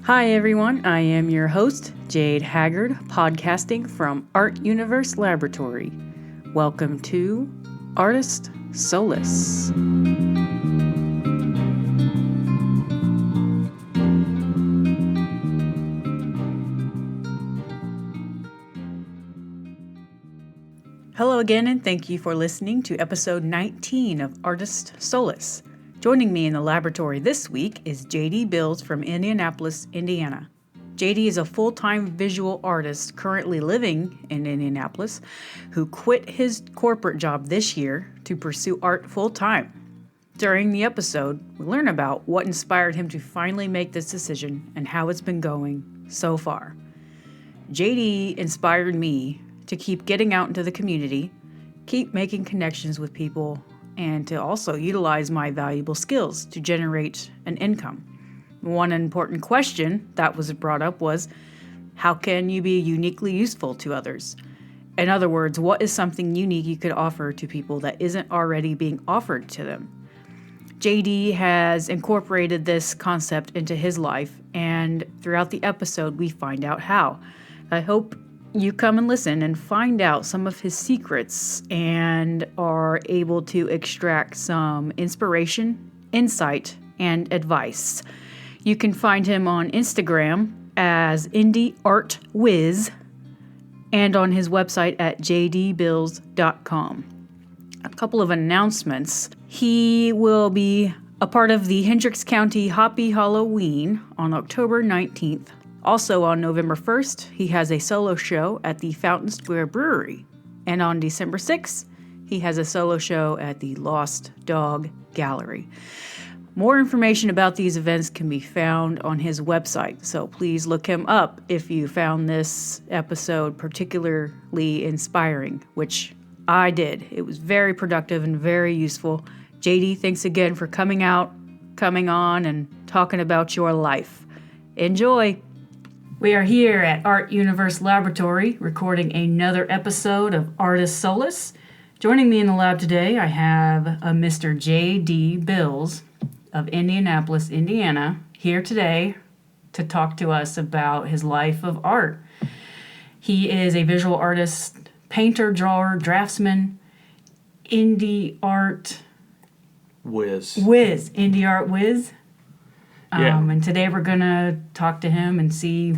Hi everyone, I am your host, Jade Haggard, podcasting from Art Universe Laboratory. Welcome to Artist Solace. Hello again, and thank you for listening to episode 19 of Artist Solace. Joining me in the laboratory this week is JD Bills from Indianapolis, Indiana. JD is a full-time visual artist currently living in Indianapolis who quit his corporate job this year to pursue art full-time. During the episode, we learn about what inspired him to finally make this decision and how it's been going so far. JD inspired me to keep getting out into the community, keep making connections with people, and to also utilize my valuable skills to generate an income. One important question that was brought up was, how can you be uniquely useful to others? In other words, what is something unique you could offer to people that isn't already being offered to them? JD has incorporated this concept into his life, and throughout the episode, we find out how. I hope you come and listen and find out some of his secrets and are able to extract some inspiration, insight, and advice. You can find him on Instagram as Indie Art Wiz and on his website at jdbills.com. A couple of announcements. He will be a part of the Hendricks County Hoppy Halloween on October 19th. Also on November 1st, he has a solo show at the Fountain Square Brewery. And on December 6th, he has a solo show at the Lost Dog Gallery. More information about these events can be found on his website, so please look him up if you found this episode particularly inspiring, which I did. It was very productive and very useful. JD, thanks again for coming on, and talking about your life. Enjoy! We are here at Art Universe Laboratory recording another episode of Artist Solace. Joining me in the lab today, I have a Mr. J.D. Bills of Indianapolis, Indiana, here today to talk to us about his life of art. He is a visual artist, painter, drawer, draftsman, indie art whiz. Indie art whiz. Yeah. And today we're going to talk to him and see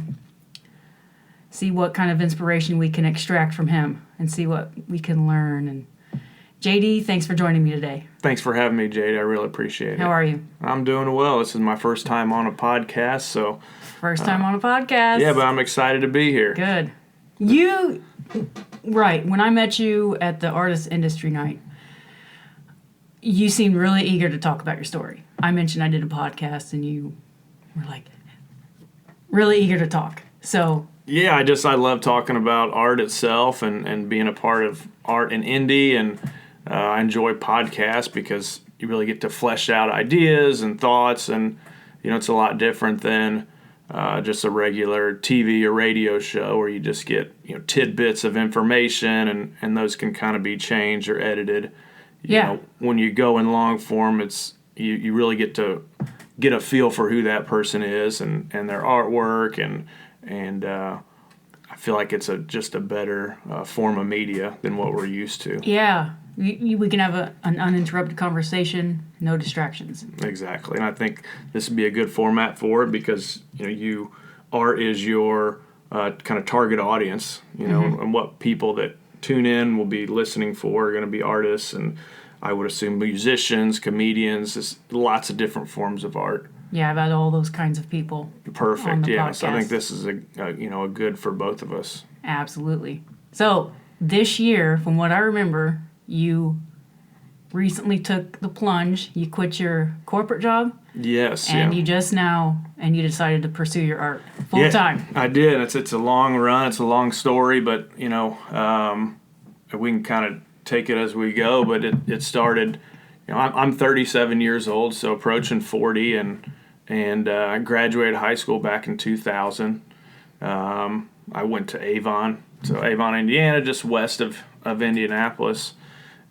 what kind of inspiration we can extract from him and see what we can learn. And JD, thanks for joining me today. Thanks for having me, Jade. I really appreciate it. How are you? I'm doing well. This is my first time on a podcast, so... First time on a podcast. Yeah, but I'm excited to be here. Good. Right, when I met you at the Artist Industry Night, you seemed really eager to talk about your story. I mentioned I did a podcast, and you were like really eager to talk. So yeah, I love talking about art itself and being a part of art and indie, and I enjoy podcasts because you really get to flesh out ideas and thoughts, and it's a lot different than just a regular TV or radio show where you just get tidbits of information, and those can kind of be changed or edited. When you go in long form, it's you really get to get a feel for who that person is and their artwork, and I feel like it's just a better form of media than what we're used to. Yeah, we can have an uninterrupted conversation, no distractions. Exactly, and I think this would be a good format for it because art is your kind of target audience, and what people that tune in will be listening for are going to be artists, and I would assume musicians, comedians, just lots of different forms of art. Yeah, I've had all those kinds of people. Perfect. Yeah, so I think this is a good for both of us. Absolutely. So this year, from what I remember, you recently took the plunge. You quit your corporate job. Yes. And you decided to pursue your art full time. I did. It's a long run. It's a long story, but we can kind of take it as we go. But it started. I'm 37 years old, so approaching 40, and I graduated high school back in 2000. I went to Avon, Indiana, just west of Indianapolis,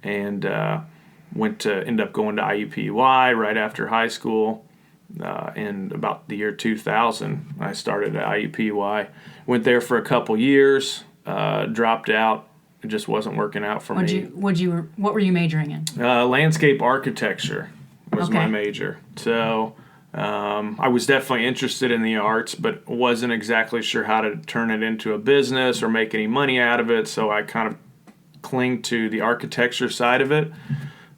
and ended up going to IUPUI right after high school. in about the year 2000. I started at IUPUI. Went there for a couple years, dropped out. It just wasn't working out for me. What were you majoring in? Landscape architecture was Okay. my major. So I was definitely interested in the arts, but wasn't exactly sure how to turn it into a business or make any money out of it. So I kind of cling to the architecture side of it.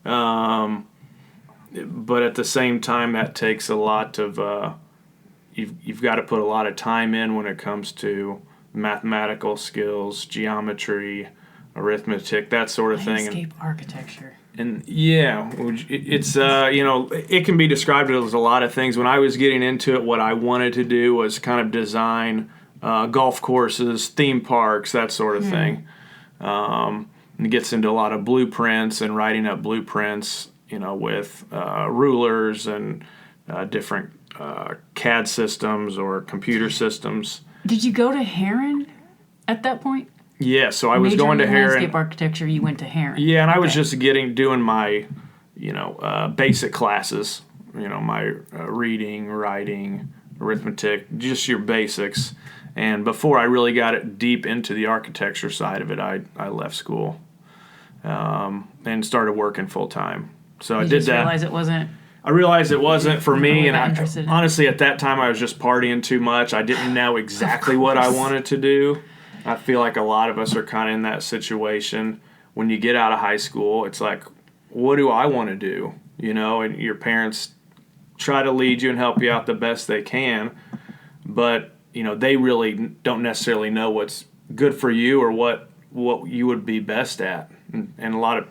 But at the same time, that takes a lot of you've got to put a lot of time in when it comes to mathematical skills, geometry, arithmetic, that sort of thing. Landscape architecture. And yeah, it's it can be described as a lot of things. When I was getting into it, what I wanted to do was kind of design golf courses, theme parks, that sort of thing. And it gets into a lot of blueprints and writing up blueprints, with rulers and different CAD systems or computer systems. Did you go to Heron at that point? Yeah, so I was going to Heron. Landscape architecture, you went to Heron. Yeah, and I was just doing my, basic classes. My reading, writing, arithmetic, just your basics. And before I really got it deep into the architecture side of it, I left school and started working full time. So I did that. I realized it wasn't for me, and honestly, at that time, I was just partying too much. I didn't know exactly what I wanted to do. I feel like a lot of us are kind of in that situation. When you get out of high school, it's like, what do I want to do? And your parents try to lead you and help you out the best they can, but they really don't necessarily know what's good for you or what you would be best at. And a lot of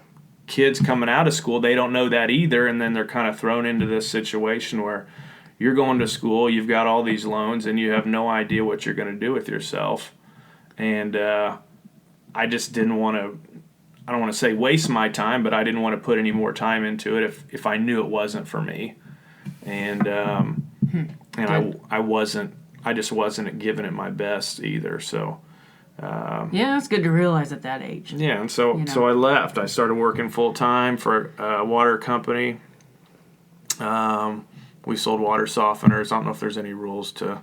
kids coming out of school, they don't know that either, and then they're kind of thrown into this situation where you're going to school, you've got all these loans, and you have no idea what you're going to do with yourself. And I just didn't want to, I don't want to say waste my time, but I didn't want to put any more time into it if I knew it wasn't for me. And I just wasn't giving it my best either. So it's good to realize at that age. Yeah, and so I left. I started working full time for a water company. We sold water softeners. I don't know if there's any rules to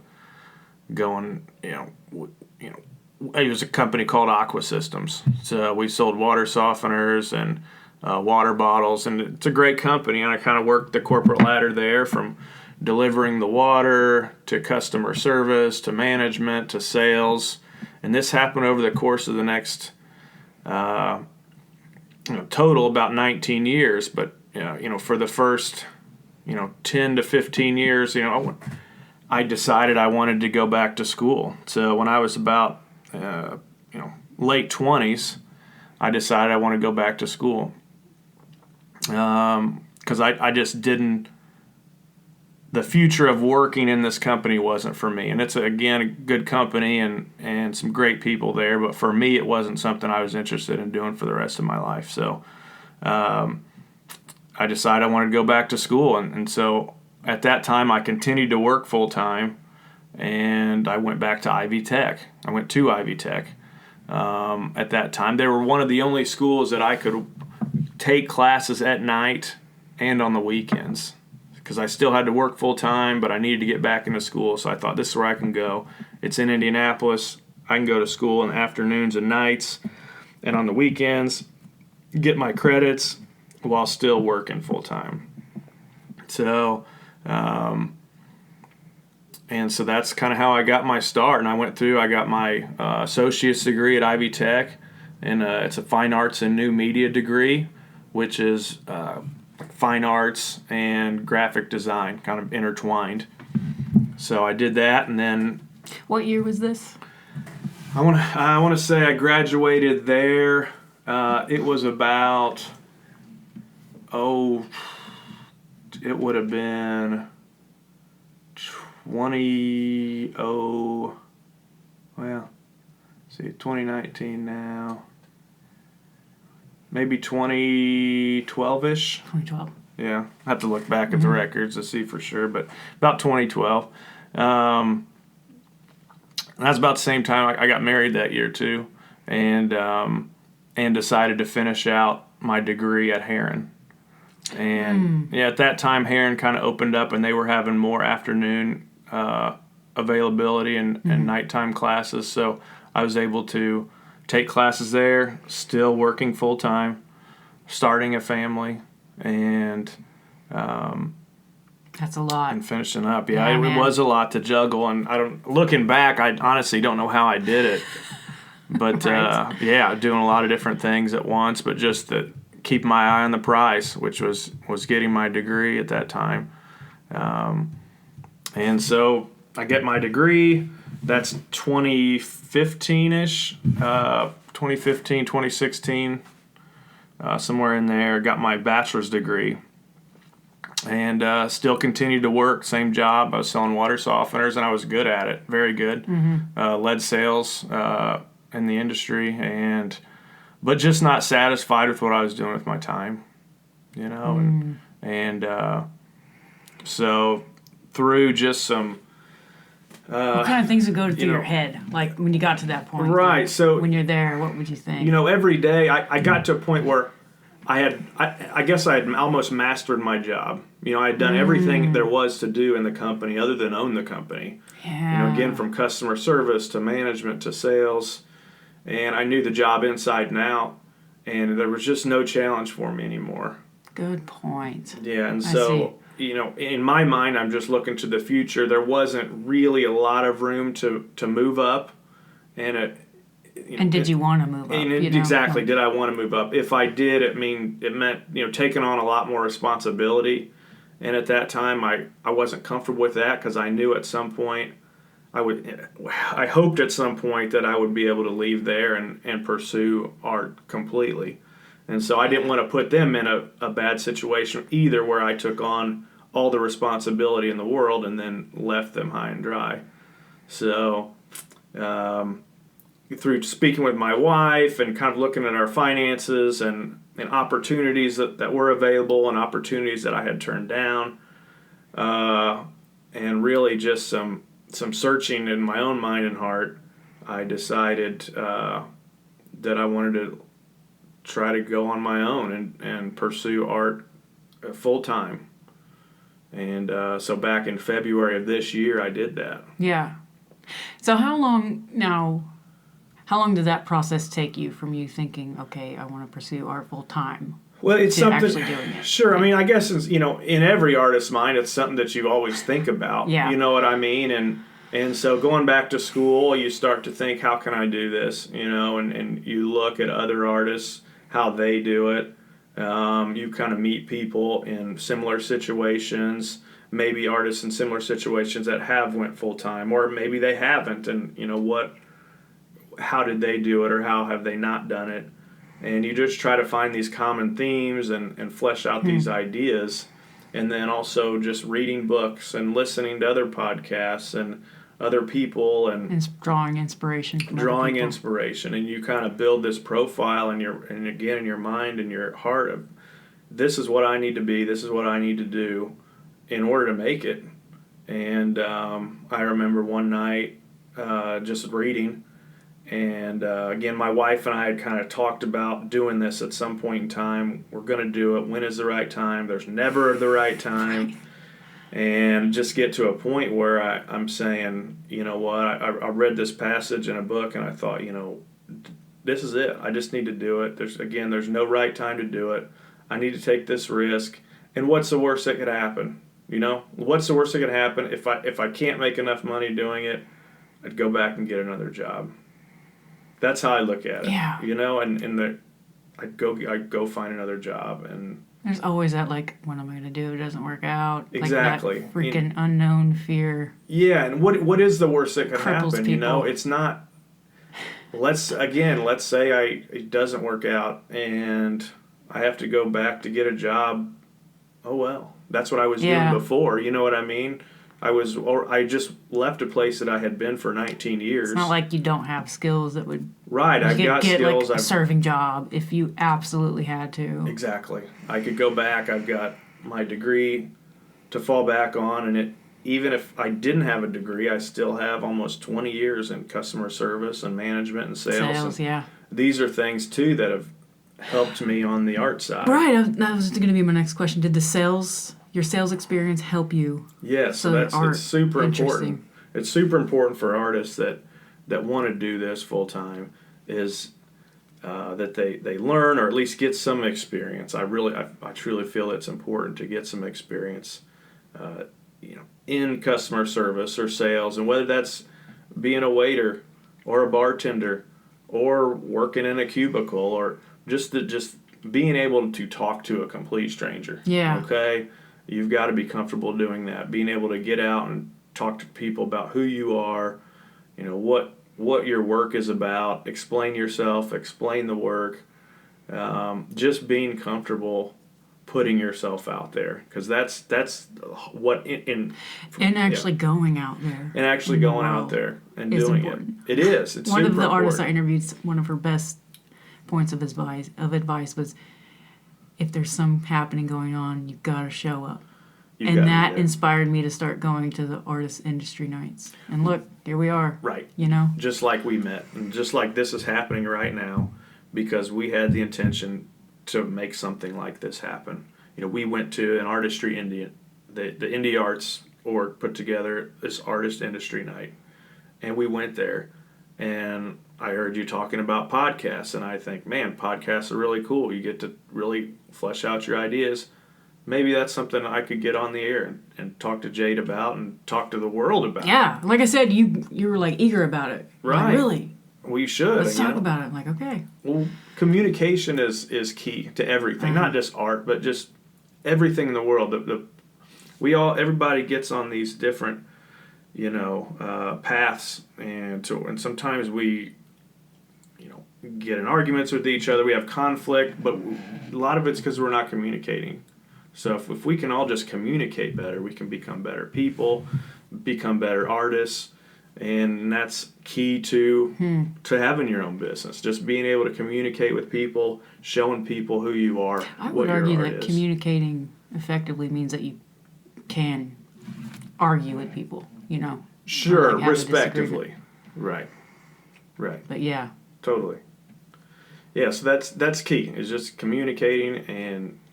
going. It was a company called Aqua Systems. So we sold water softeners and water bottles, and it's a great company. And I kind of worked the corporate ladder there, from delivering the water to customer service to management to sales. And this happened over the course of the next total about 19 years. But for the first 10 to 15 years, I decided I wanted to go back to school. So when I was about late 20s, I decided I want to go back to school because I just didn't. The future of working in this company wasn't for me. And it's, again, a good company and some great people there. But for me, it wasn't something I was interested in doing for the rest of my life. So I decided I wanted to go back to school. And so at that time, I continued to work full time. And I went back to Ivy Tech. I went to Ivy Tech at that time. They were one of the only schools that I could take classes at night and on the weekends, because I still had to work full time, but I needed to get back into school. So I thought, this is where I can go. It's in Indianapolis. I can go to school in the afternoons and nights and on the weekends, get my credits while still working full time. So, and so that's kind of how I got my start. And I got my associate's degree at Ivy Tech, and it's a fine arts and new media degree, which is fine arts and graphic design kind of intertwined. So I did that, and then. What year was this? I want to say I graduated there. It was about it would have been 2019 now. Maybe 2012-ish. 2012. Yeah, I have to look back at the records to see for sure, but about 2012. That's about the same time I got married that year too, and decided to finish out my degree at Heron. And at that time, Heron kind of opened up, and they were having more afternoon availability and nighttime classes. So I was able to take classes there, still working full time, starting a family, and that's a lot. And finishing up. Yeah, it was a lot to juggle, and looking back, I honestly don't know how I did it. But right. Doing a lot of different things at once, but just to keep my eye on the prize, which was getting my degree at that time. And so I get my degree. That's 2015-ish, 2015, 2016, somewhere in there. Got my bachelor's degree. And still continued to work, same job. I was selling water softeners, and I was good at it, very good. Led sales in the industry, but just not satisfied with what I was doing with my time, so through just some. What kind of things would go through your head, like when you got to that point? Right. Like, so when you're there, what would you think? Every day I got to a point where I guess I had almost mastered my job. I had done everything there was to do in the company other than own the company. Yeah. Again, from customer service to management to sales. And I knew the job inside and out. And there was just no challenge for me anymore. Good point. Yeah, and so, in my mind, I'm just looking to the future. There wasn't really a lot of room to move up. And did you want to move up? Exactly. Did I want to move up? If I did, it meant taking on a lot more responsibility. And at that time, I wasn't comfortable with that because I knew at some point I hoped at some point that I would be able to leave there and pursue art completely. And so I didn't want to put them in a bad situation either, where I took on all the responsibility in the world and then left them high and dry. So through speaking with my wife and kind of looking at our finances and opportunities that were available and opportunities that I had turned down, and really just some searching in my own mind and heart, I decided that I wanted to try to go on my own and pursue art full time. And so back in February of this year, I did that. Yeah. So how long did that process take you from you thinking, okay, I want to pursue art full time? Well, it's something. Actually doing it? Sure. I mean, I guess in every artist's mind, it's something that you always think about. Yeah. You know what I mean? And so going back to school, you start to think, how can I do this? And you look at other artists, how they do it. You kind of meet people in similar situations, maybe artists in similar situations that have went full time, or maybe they haven't. And how did they do it, or how have they not done it? And you just try to find these common themes and flesh out these ideas. And then also just reading books and listening to other podcasts and other people and drawing inspiration from inspiration. And you kind of build this profile in your mind and your heart of, this is what I need to be, this is what I need to do in order to make it. And I remember one night just reading. And again, my wife and I had kind of talked about doing this at some point in time. We're going to do it. When is the right time? There's never the right time. And just get to a point where I'm saying, you know what, I read this passage in a book and I thought, this is it. I just need to do it. There's no right time to do it. I need to take this risk. And what's the worst that could happen? What's the worst that could happen? If I can't make enough money doing it, I'd go back and get another job. That's how I look at it. Yeah. I'd go find another job. And there's always that, like, what am I going to do? It doesn't work out. Exactly. Like that freaking unknown fear. Yeah, and what is the worst that could Cripples happen? people. It's not. Let's say it doesn't work out and I have to go back to get a job. Oh well, that's what I was doing before. You know what I mean? I just left a place that I had been for 19 years. It's not like you don't have skills that would... Right, I've got skills. Like a serving job if you absolutely had to. Exactly. I could go back. I've got my degree to fall back on, and even if I didn't have a degree, I still have almost 20 years in customer service and management and sales. Yeah. These are things, too, that have helped me on the art side. Right. That was going to be my next question. Did your sales experience help you? Yeah, so it's super important. It's super important for artists that want to do this full time is that they learn or at least get some experience. I truly feel it's important to get some experience, in customer service or sales, and whether that's being a waiter or a bartender or working in a cubicle or just being able to talk to a complete stranger. Yeah. Okay, you've got to be comfortable doing that. Being able to get out and talk to people about who you are, what your work is about, explain yourself, explain the work, just being comfortable putting yourself out there, because that's what and actually going out there and actually going out there and doing important. It is. It's one super of the artists I important. interviewed. One of her best points of advice was, if there's some happening going on, you've got to show up. And that inspired me to start going to the artist industry nights. And look, here we are. Right. Just like we met. And just like this is happening right now, because we had the intention to make something like this happen. We went to an artistry Indian, the Indie Arts org put together this artist industry night. And we went there. And I heard you talking about podcasts. And I think, man, podcasts are really cool. You get to really flesh out your ideas. Maybe that's something I could get on the air and talk to Jade about and talk to the world about. Yeah, like I said, you were like eager about it. Right. Like, really? We should. Let's talk about it. I'm like, okay. Well, communication is key to everything, not just art, but just everything in the world. Everybody gets on these different, paths, and sometimes we, get in arguments with each other. We have conflict, but a lot of it's because we're not communicating. So if we can all just communicate better, we can become better people, become better artists, and that's key to having your own business. Just being able to communicate with people, showing people who you are. I would argue that communicating effectively means that you can argue with people, Sure, respectively. Right. But yeah. Totally. Yeah, so that's key, is just communicating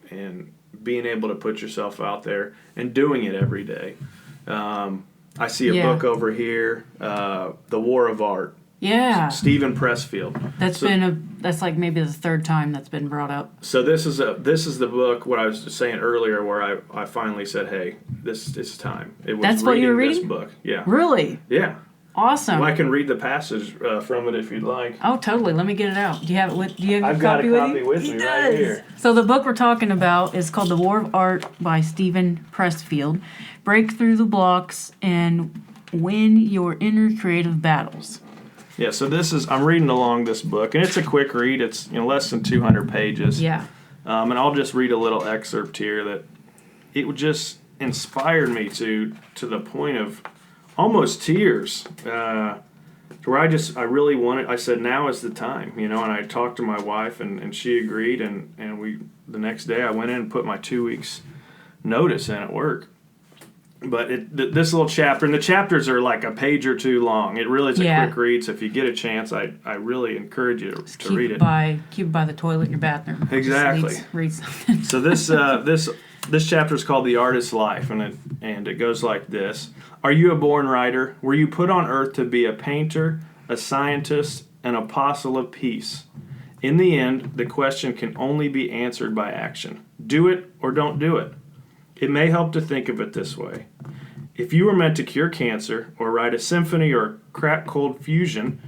and being able to put yourself out there and doing it every day. I see a book over here, The War of Art. Yeah. Stephen Pressfield. That's like maybe the third time that's been brought up. So this is the book, what I was saying earlier, where I finally said, hey, this is time. It was that's what you were reading? This book. Yeah. Really? Yeah. Awesome. Well, I can read the passage from it if you'd like. Oh, totally. Let me get it out. Do you have it with? Do you have I've a got copy a with copy you? with me right here. So the book we're talking about is called The War of Art by Stephen Pressfield. Break through the blocks and win your inner creative battles. Yeah. So I'm reading along this book, and it's a quick read. It's less than 200 pages. Yeah. And I'll just read a little excerpt here that it would just inspired me to the point of almost tears, to where I really wanted. I said, now is the time, and I talked to my wife, and she agreed, and the next day I went in and put my 2 weeks notice in at work. But this little chapter, and the chapters are like a page or two long. It really is a quick read, so if you get a chance, I really encourage you to read it. Keep it by the toilet in your bathroom. Exactly. Read something. So this chapter is called The Artist's Life, and it goes like this. Are you a born writer? Were you put on earth to be a painter, a scientist, an apostle of peace? In the end, the question can only be answered by action. Do it or don't do it. It may help to think of it this way. If you were meant to cure cancer or write a symphony or crack cold fusion,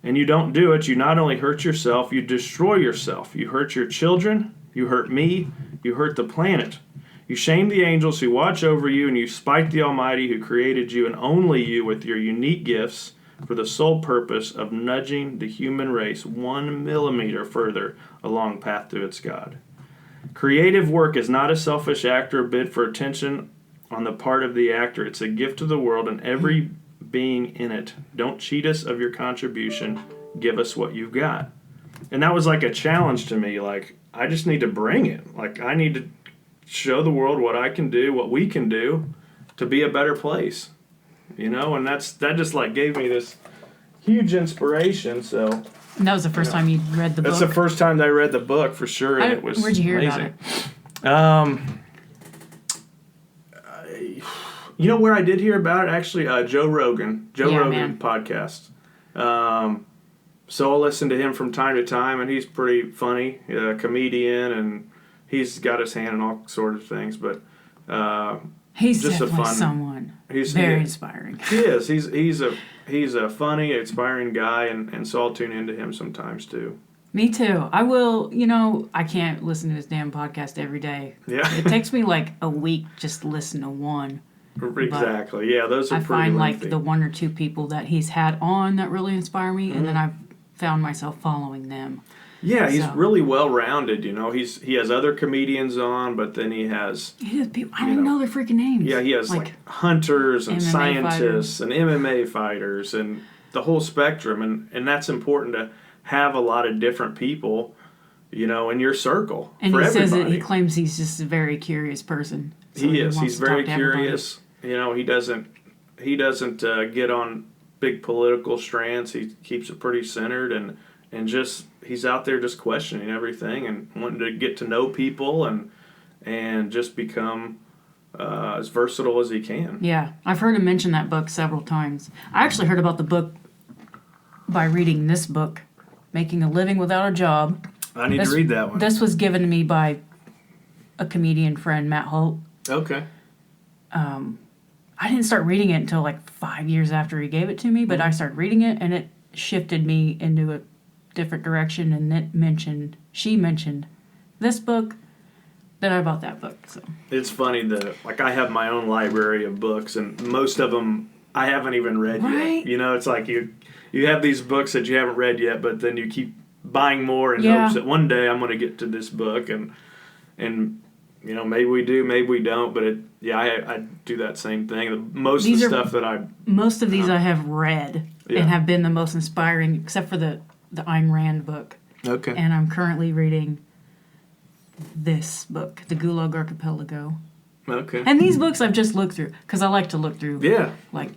and you don't do it, you not only hurt yourself, you destroy yourself. You hurt your children, you hurt me, you hurt the planet. You shame the angels who watch over you, and you spite the Almighty who created you and only you with your unique gifts for the sole purpose of nudging the human race 1 millimeter further along path to its God. Creative work is not a selfish act or a bid for attention on the part of the actor. It's a gift to the world and every being in it. Don't cheat us of your contribution. Give us what you've got. And that was like a challenge to me. Like, I just need to bring it. Like, I need to show the world what I can do, what we can do to be a better place. And that just like gave me this huge inspiration. So And that was the first time you read the book? That's the first time that I read the book, for sure, and it was Where'd you hear amazing. about it? You know where I did hear about it? Actually, Joe Rogan Man. podcast. So I'll listen to him from time to time, and he's pretty funny, comedian, and he's got his hand in all sorts of things. But He's just definitely someone. He's very inspiring. He is. He's a funny, inspiring guy, and so I'll tune into him sometimes too. Me too. I will, I can't listen to his damn podcast every day. Yeah. It takes me like a week just to listen to one. Exactly. Yeah, those are pretty I find lengthy. like the one or two people that he's had on that really inspire me, and then I've found myself following them. Yeah, he's really well-rounded, He has other comedians on, but then he has people, I don't even know their freaking names. Yeah, he has like hunters and MMA scientists and MMA fighters and the whole spectrum, and that's important to have a lot of different people, in your circle. And for he everybody. says that he claims he's just a very curious person. So he is. He's very curious. He doesn't get on big political strands. He keeps it pretty centered and just he's out there just questioning everything and wanting to get to know people and just become as versatile as he can. Yeah, I've heard him mention that book several times. I actually heard about the book by reading this book, Making a Living Without a Job. I need to read that one. This was given to me by a comedian friend, Matt Holt. Okay. I didn't start reading it until like 5 years after he gave it to me, but I started reading it and it shifted me into a different direction, and she mentioned this book, then I bought that book. So it's funny that I have my own library of books, and most of them I haven't even read yet. It's like you have these books that you haven't read yet, but then you keep buying more in hopes that one day I'm going to get to this book, and maybe we do, maybe we don't, but I do that same thing. Most of these I have read and have been the most inspiring, except for the Ayn Rand book. Okay. And I'm currently reading this book, The Gulag Archipelago. Okay. And these books I've just looked through, because I like to look through like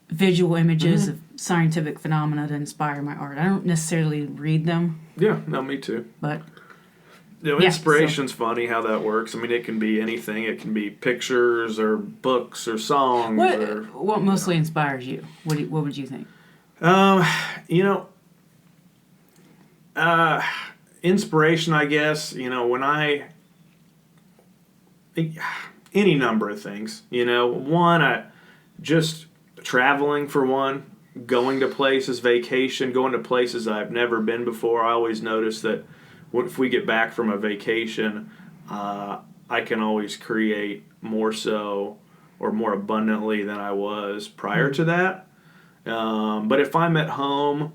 visual images of scientific phenomena to inspire my art. I don't necessarily read them. Yeah, no, me too. But inspiration's funny how that works. I mean, it can be anything. It can be pictures or books or songs. What mostly inspires you? What would you think? Inspiration, I guess, any number of things, one, just traveling for one, going to places, vacation, going to places I've never been before. I always notice that if we get back from a vacation, I can always create more so or more abundantly than I was prior to that. But if I'm at home,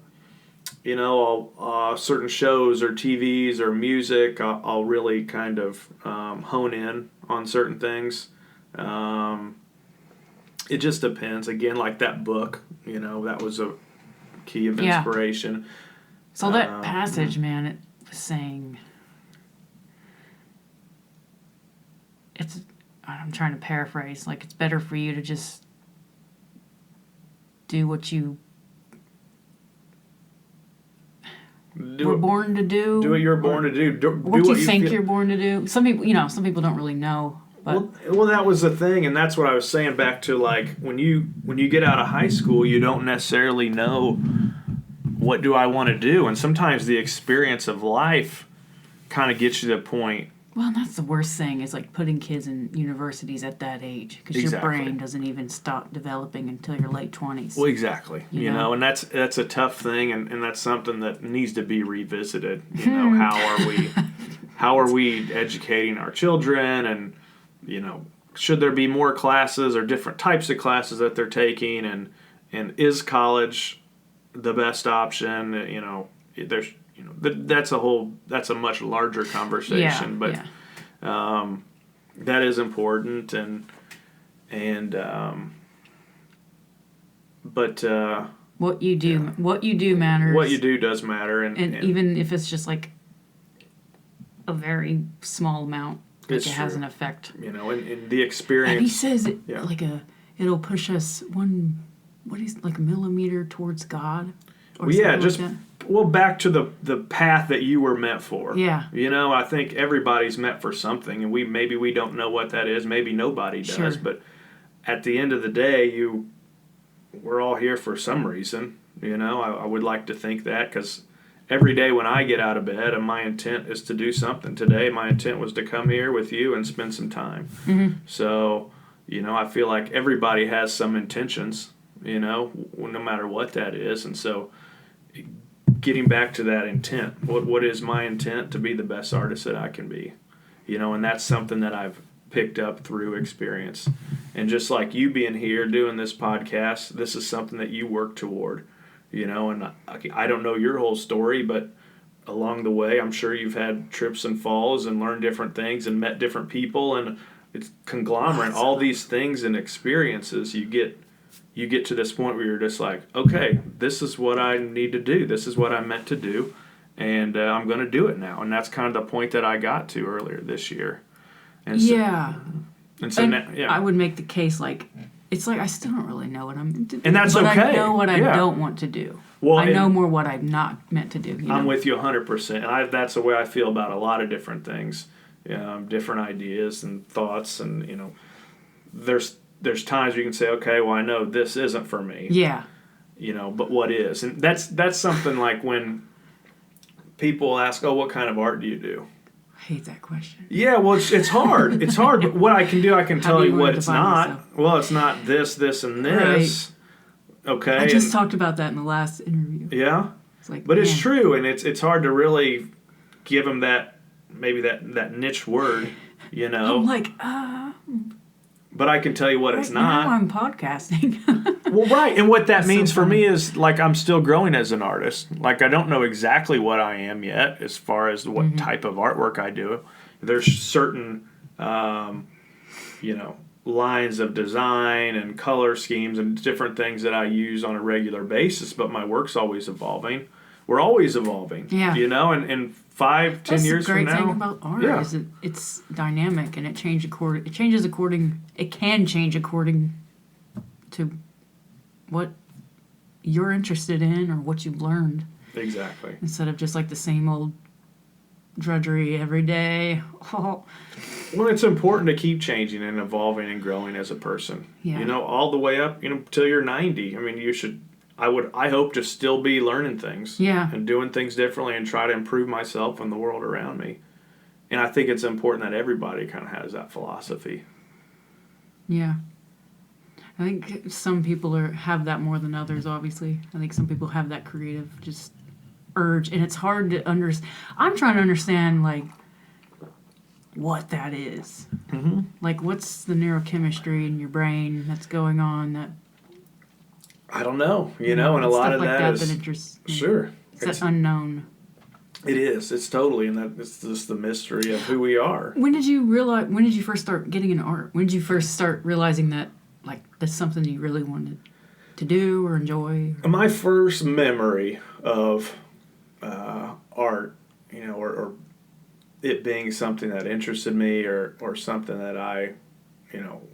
certain shows or TVs or music, I'll really kind of hone in on certain things. It just depends. Again, like that book, that was a key of inspiration. So that passage, man, it was saying, I'm trying to paraphrase, like it's better for you to just do what you were born to do. Do what you're born to do. What you think you're born to do. Some people don't really know. But well, that was the thing, and that's what I was saying back to like when you get out of high school, you don't necessarily know what do I want to do, and sometimes the experience of life kind of gets you to the point. Well, that's the worst thing is like putting kids in universities at that age because your brain doesn't even stop developing until your late 20s. Well, exactly. You know, and that's a tough thing, and that's something that needs to be revisited. How are we educating our children, and should there be more classes or different types of classes that they're taking, and is college the best option? There's that's a much larger conversation, but that is important, but what you do matters. What you do does matter, and even if it's just like a very small amount, it has an effect. And the experience. And he says it'll push us a millimeter towards God. Well, back to the path that you were meant for. Yeah. I think everybody's meant for something, and maybe we don't know what that is. Maybe nobody does. Sure. But at the end of the day, we're all here for some reason. I would like to think that, because every day when I get out of bed, and my intent is to do something. Today, my intent was to come here with you and spend some time. Mm-hmm. So, I feel like everybody has some intentions, no matter what that is. And so getting back to that intent, what is my intent? To be the best artist that I can be, and that's something that I've picked up through experience. And just like you being here doing this podcast, this is something that you work toward, and I don't know your whole story, but along the way, I'm sure you've had trips and falls and learned different things and met different people, and it's conglomerate, all these things and experiences. You get to this point where you're just like, okay, this is what I need to do. This is what I'm meant to do, and I'm going to do it now. And that's kind of the point that I got to earlier this year. And so, I would make the case it's like I still don't really know what I'm meant to do. And that's but okay. I know what I don't want to do. Well, I know more what I'm not meant to do. I'm with you 100%. And that's the way I feel about a lot of different things, different ideas and thoughts. And, there's times you can say, okay, well, I know this isn't for me. Yeah. But what is? And that's something like when people ask, oh, what kind of art do you do? I hate that question. Yeah, well, it's hard. It's hard. But what I can do, I can tell you what it's not. Yourself? Well, it's not this, and this. Right. Okay. I just talked about that in the last interview. Yeah. It's like, but it's true, and it's hard to really give them that niche word, I'm like, But I can tell you what it's not. Now I'm podcasting. Well, right, and what that means so for me is I'm still growing as an artist. I don't know exactly what I am yet as far as what type of artwork I do. There's certain, lines of design and color schemes and different things that I use on a regular basis, but my work's always evolving. We're always evolving. Yeah. And 5-10 years from now. That's the great thing about art is it's dynamic and it can change according to what you're interested in or what you've learned. Exactly. Instead of just the same old drudgery every day. Oh. Well, it's important to keep changing and evolving and growing as a person. Yeah. All the way up, till you're 90. I mean, you should. I hope to still be learning things. Yeah. And doing things differently and try to improve myself and the world around me. And I think it's important that everybody kind of has that philosophy. Yeah. I think some people have that more than others, obviously. I think some people have that creative just urge, and it's hard to understand. I'm trying to understand, what that is. Mm-hmm. What's the neurochemistry in your brain that's going on that... I don't know, and a lot of that is... interests me. Sure. It's unknown. It is. It's totally, and it's just the mystery of who we are. When did you first start getting into art? When did you first start realizing that, that's something you really wanted to do or enjoy? My first memory of art, or it being something that interested me or something that I,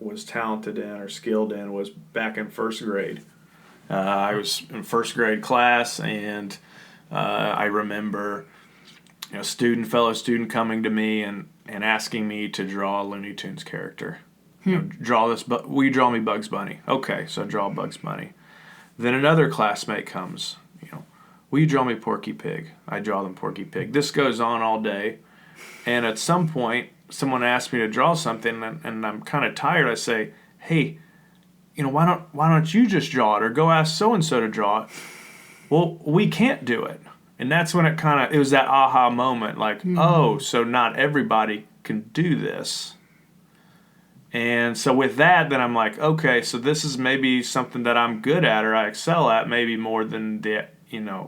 was talented in or skilled in was back in first grade. I was in first grade class, and I remember fellow student coming to me and asking me to draw a Looney Tunes character. Draw this, but will you draw me Bugs Bunny? Okay, so I draw Bugs Bunny. Then another classmate comes, will you draw me Porky Pig? I draw them Porky Pig. This goes on all day, and at some point, someone asks me to draw something, and I'm kind of tired. I say, hey, why don't you just draw it, or go ask so and so to draw it? Well, we can't do it, and that's when it was that aha moment, oh, so not everybody can do this. And so with that, then I'm like, okay, so this is maybe something that I'm good at or I excel at, maybe more than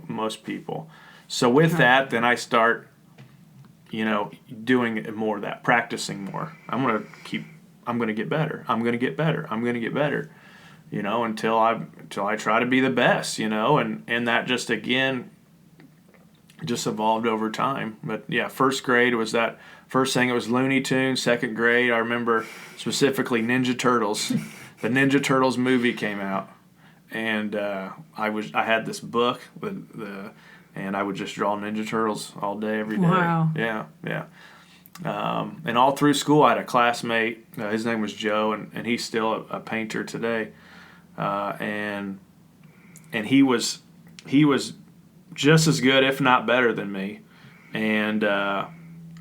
most people. So with that, then I start, doing more of that, practicing more. I'm going to get better. I'm going to get better. I'm going to get better, until I try to be the best, and that just evolved over time. But yeah, first grade was that first thing. It was Looney Tunes. Second grade, I remember specifically Ninja Turtles. The Ninja Turtles movie came out, and I had this book and and I would just draw Ninja Turtles all day, every day. Wow. Yeah. And all through school, I had a classmate. His name was Joe, and he's still a painter today. And he was just as good, if not better, than me. And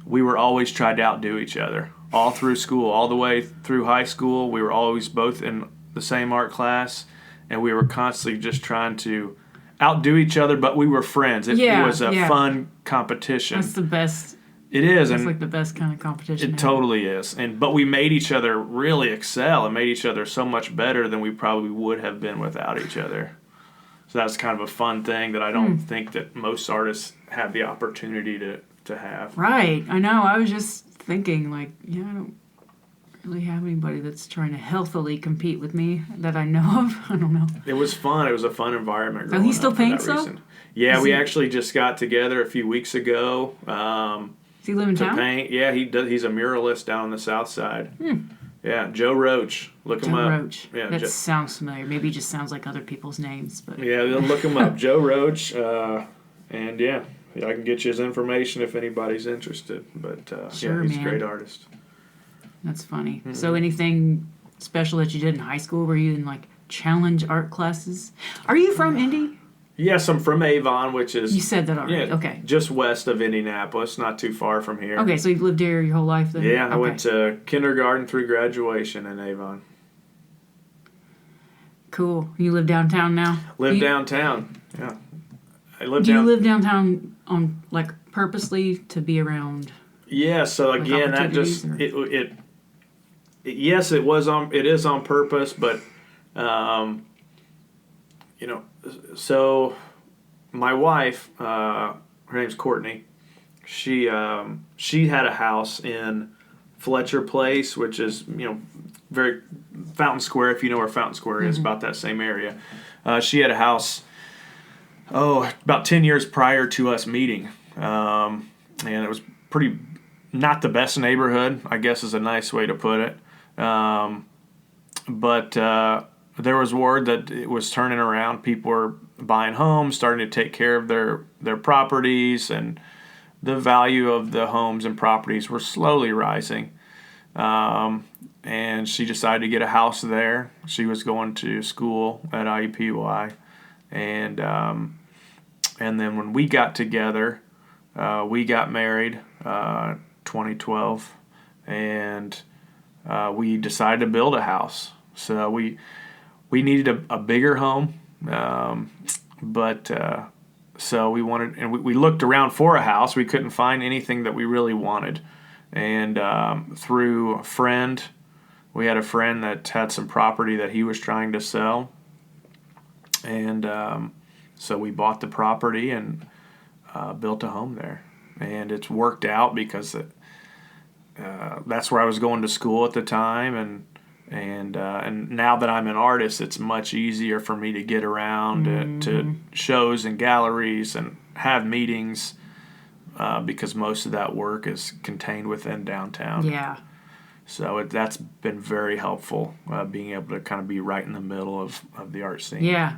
we were always trying to outdo each other all through school, all the way through high school. We were always both in the same art class, and we were constantly just trying to outdo each other. But we were friends. It was a fun competition. That's the best. It is, it's like the best kind of competition. It totally is. But we made each other really excel and made each other so much better than we probably would have been without each other. So that's kind of a fun thing that I don't think that most artists have the opportunity to have. Right. I know. I was just thinking, like, I don't really have anybody that's trying to healthily compete with me that I know of. I don't know. It was fun. It was a fun environment. Oh, he still paints, though? Yeah, we actually just got together a few weeks ago. Does he live in town? To paint. Yeah, he does. He's a muralist down on the south side. Yeah, Joe Roach. Look him up. Joe Roach. Yeah, that sounds familiar. Maybe it just sounds like other people's names. But yeah, look him up. Joe Roach. And yeah, I can get you his information if anybody's interested. But sure, he's man. a great artist. That's funny. Mm-hmm. So anything special that you did in high school? Were you in like challenge art classes? Are you from Indy? Yes, I'm from Avon, which is... You said that already. Yeah, okay. Just west of Indianapolis, not too far from here. Okay, so you've lived here your whole life then? Yeah, I went to kindergarten through graduation in Avon. Cool. You live downtown now? Live downtown, yeah. Do you live downtown on like purposely to be around? Yeah, so again, that just... Yes, it is on purpose, but... So my wife, her name's Courtney. She had a house in Fletcher Place, which is very Fountain Square. If you know where Fountain Square is, about that same area. She had a house about 10 years prior to us meeting, and it was pretty not the best neighborhood, I guess is a nice way to put it. But there was word that it was turning around. People were buying homes, starting to take care of their properties, and the value of the homes and properties were slowly rising. And she decided to get a house there. She was going to school at IUPUI. And then when we got together, we got married 2012, and we decided to build a house. So we needed a bigger home, but so we wanted, and we looked around for a house. We couldn't find anything that we really wanted, and through a friend, we had a friend that had some property that he was trying to sell, and so we bought the property and built a home there, and it's worked out because that's where I was going to school at the time, and now that I'm an artist, it's much easier for me to get around to shows and galleries and have meetings because most of that work is contained within downtown. Yeah. So that's been very helpful, being able to kind of be right in the middle of the art scene. Yeah.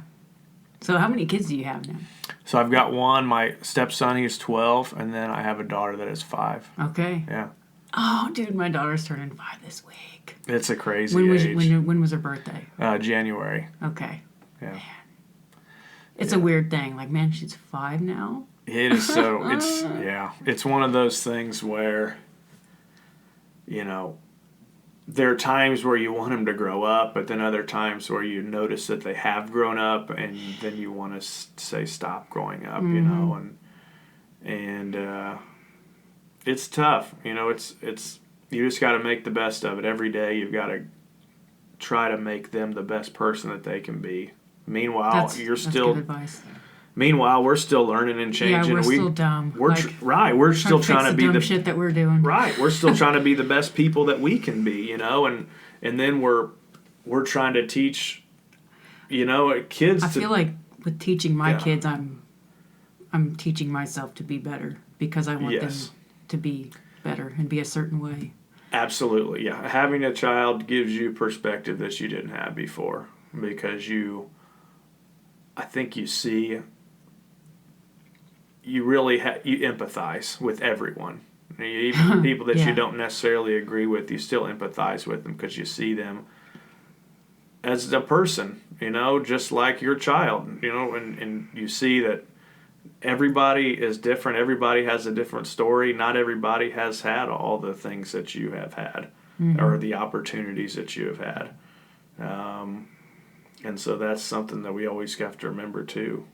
So how many kids do you have now? So I've got one. My stepson, he's 12, and then I have a daughter that is 5. Okay. Yeah. Oh, dude, my daughter's turning 5 this week. It's a crazy age. When was her birthday? January. Okay. Yeah. Man. It's a weird thing. Like, man, she's 5 now? It is so, it's one of those things where, there are times where you want them to grow up, but then other times where you notice that they have grown up, and then you want to say stop growing up, and it's tough. It's you just got to make the best of it every day. You've got to try to make them the best person that they can be. Meanwhile, that's good advice. Meanwhile, we're still learning and changing. Yeah, we're still dumb. We're still trying to be the shit that we're doing. Right, we're still trying to be the best people that we can be, and then we're trying to teach, kids. I feel like with teaching my kids, I'm teaching myself to be better because I want them to be better and be a certain way. Absolutely, yeah. Having a child gives you perspective that you didn't have before because I think you see you really you empathize with everyone. Even people that you don't necessarily agree with, you still empathize with them because you see them as a person, just like your child, and you see that everybody is different. Everybody has a different story. Not everybody has had all the things that you have had or the opportunities that you have had. And so that's something that we always have to remember too.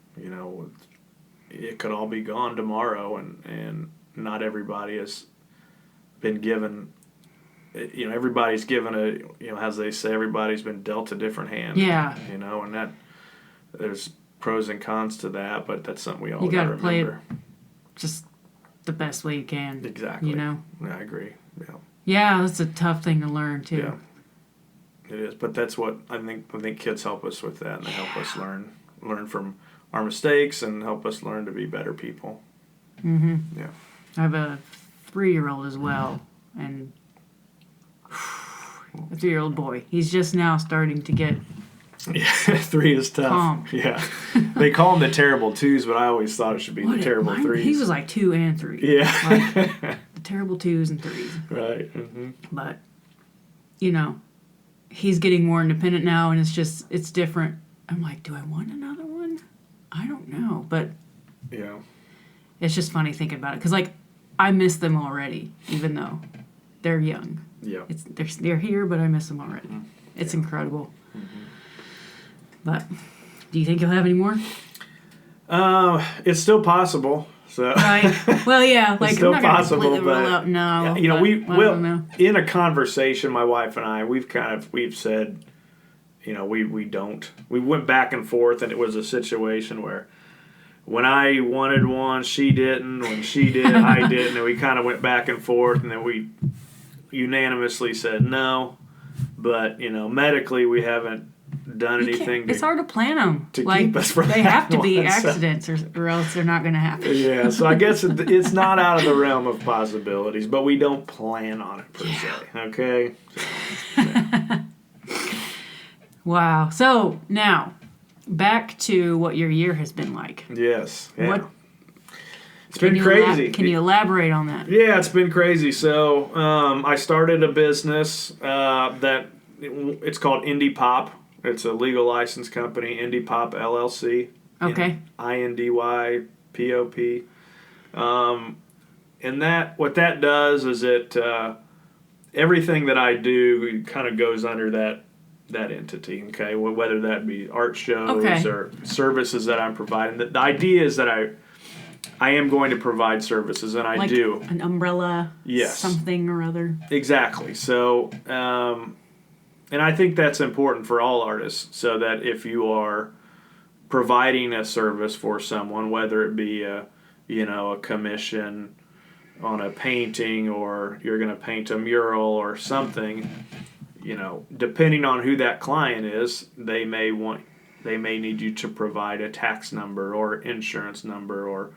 It could all be gone tomorrow, and not everybody has been given. Everybody's given as they say, everybody's been dealt a different hand. Yeah. And that there's pros and cons to that, but that's something we all got to remember. play it just the best way you can. Exactly. Yeah, I agree. Yeah. Yeah, that's a tough thing to learn too. Yeah. It is, but that's what I think kids help us with that, and they help us learn from our mistakes and help us learn to be better people. Mm-hmm. Yeah. I have a 3-year-old as well, and a 3-year-old boy. He's just now starting to get. Yeah, 3 is tough. Calm. Yeah, they call them the terrible 2s, but I always thought it should be the terrible 3s. He was like 2 and 3. Yeah, like, the terrible 2s and 3s. Right. Mm-hmm. But he's getting more independent now, and it's different. I'm like, do I want another one? I don't know, but yeah, it's just funny thinking about it because I miss them already, even though they're young. Yeah, they're here, but I miss them already. Mm-hmm. It's incredible. Mm-hmm. But do you think you'll have any more? It's still possible. So right. Well, yeah. It's still I'm not possible, completely but rule out no. In a conversation, my wife and I, we've said, we went back and forth, and it was a situation where when I wanted one, she didn't. When she did, I didn't, and we kind of went back and forth, and then we unanimously said no. But medically, we haven't done anything. It's hard to plan them. To keep us from they have to be one, accidents, or else they're not going to happen. Yeah, so I guess it's not out of the realm of possibilities, but we don't plan on it per se. Okay. So, yeah. Wow. So now, back to what your year has been like. Yes. Yeah. It's been crazy. Can you elaborate on that? Yeah, it's been crazy. So I started a business that it's called Indie Pop. It's a legal license company, Indie Pop LLC. Okay. INDYPOP. And what that does is everything that I do kind of goes under that entity. Okay, whether that be art shows or services that I'm providing. The idea is that I am going to provide services, and I do. An umbrella. Yes. Something or other. Exactly. So. And I think that's important for all artists, so that if you are providing a service for someone, whether it be a commission on a painting, or you're going to paint a mural or something, depending on who that client is, they may need you to provide a tax number or insurance number or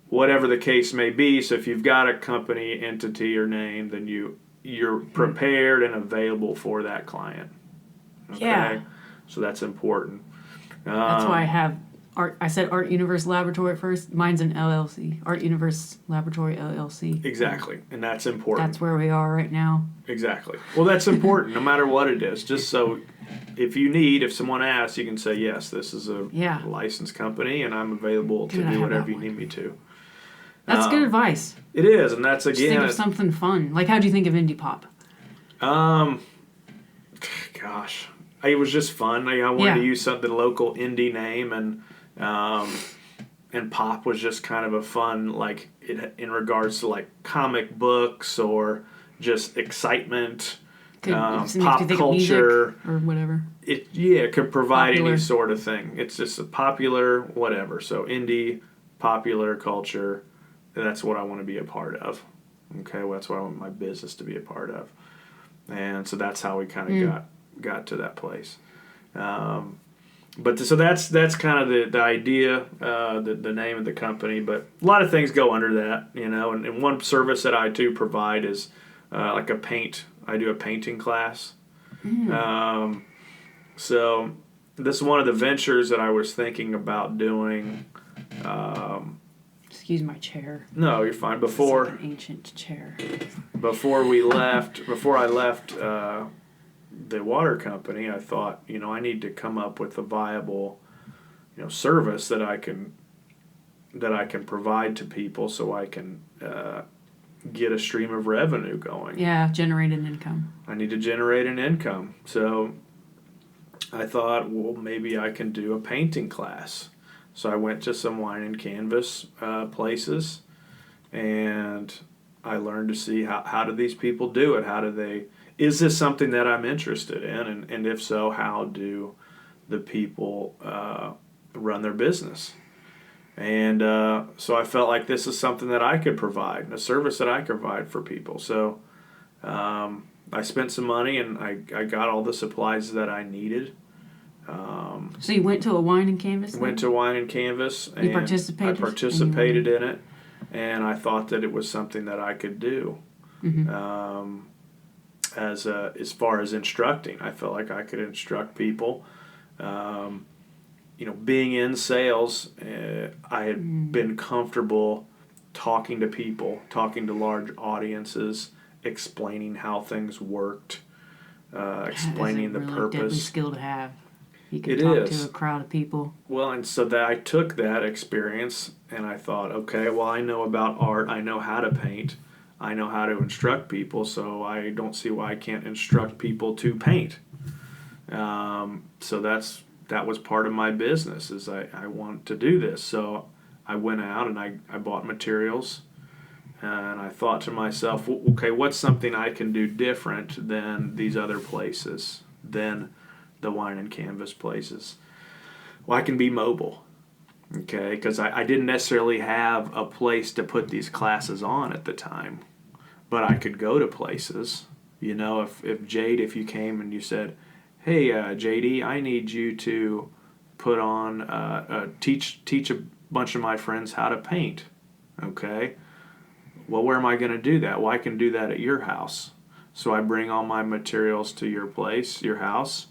whatever the case may be. So if you've got a company, entity, or name, then you're prepared and available for that client. Okay? Yeah. So that's important. That's why I have art. I said Art Universe Laboratory at first. Mine's an LLC. Art Universe Laboratory LLC. Exactly. And that's important. That's where we are right now. Exactly. Well, that's important no matter what it is. Just so if someone asks, you can say, yes, this is a licensed company, and I'm available to do whatever you need me to. That's good advice. It is, and that's, Just again... think of something fun. Like, how'd you think of Indie Pop? Gosh. It was just fun. I wanted to use the local indie name, and pop was just kind of a fun, in regards to, comic books or just excitement, pop culture. Or whatever. It could provide any sort of thing. It's just a popular whatever. So indie, popular culture... That's what I want to be a part of. Okay, well, that's what I want my business to be a part of. And so that's how we kind of got to that place. So that's kind of the idea, the name of the company. But a lot of things go under that, And one service that I do provide is like a paint. I do a painting class. So this is one of the ventures that I was thinking about doing. Excuse my chair. No, you're fine. It's like an ancient chair. Before I left the water company, I thought, I need to come up with a viable, service that I can provide to people, so I can get a stream of revenue going. Yeah, generate an income. I need to generate an income. So I thought, well, maybe I can do a painting class. So I went to some wine and canvas places, and I learned to see how do these people do it? Is this something that I'm interested in? And if so, how do the people run their business? And so I felt like this is something that I could provide, a service that I could provide for people. So I spent some money, and I got all the supplies that I needed. So you went to a wine and canvas? Went to wine and canvas. You participated? I participated in it, and I thought that it was something that I could do. Mm-hmm. As far as instructing, I felt like I could instruct people. Being in sales, I had been comfortable talking to people, talking to large audiences, explaining how things worked, explaining the purpose. That is a really deadly skill to have. You can talk to a crowd of people. Well, and so that I took that experience, and I thought, okay, well, I know about art. I know how to paint. I know how to instruct people, so I don't see why I can't instruct people to paint. So that was part of my business, is I want to do this. So I went out and I bought materials, and I thought to myself, okay, what's something I can do different than these other places, than the wine and canvas places? Well, I can be mobile, okay, because I didn't necessarily have a place to put these classes on at the time, but I could go to places. If you came and you said, hey, JD, I need you to put on, teach a bunch of my friends how to paint, okay? Well, where am I going to do that? Well, I can do that at your house. So I bring all my materials to your place, your house,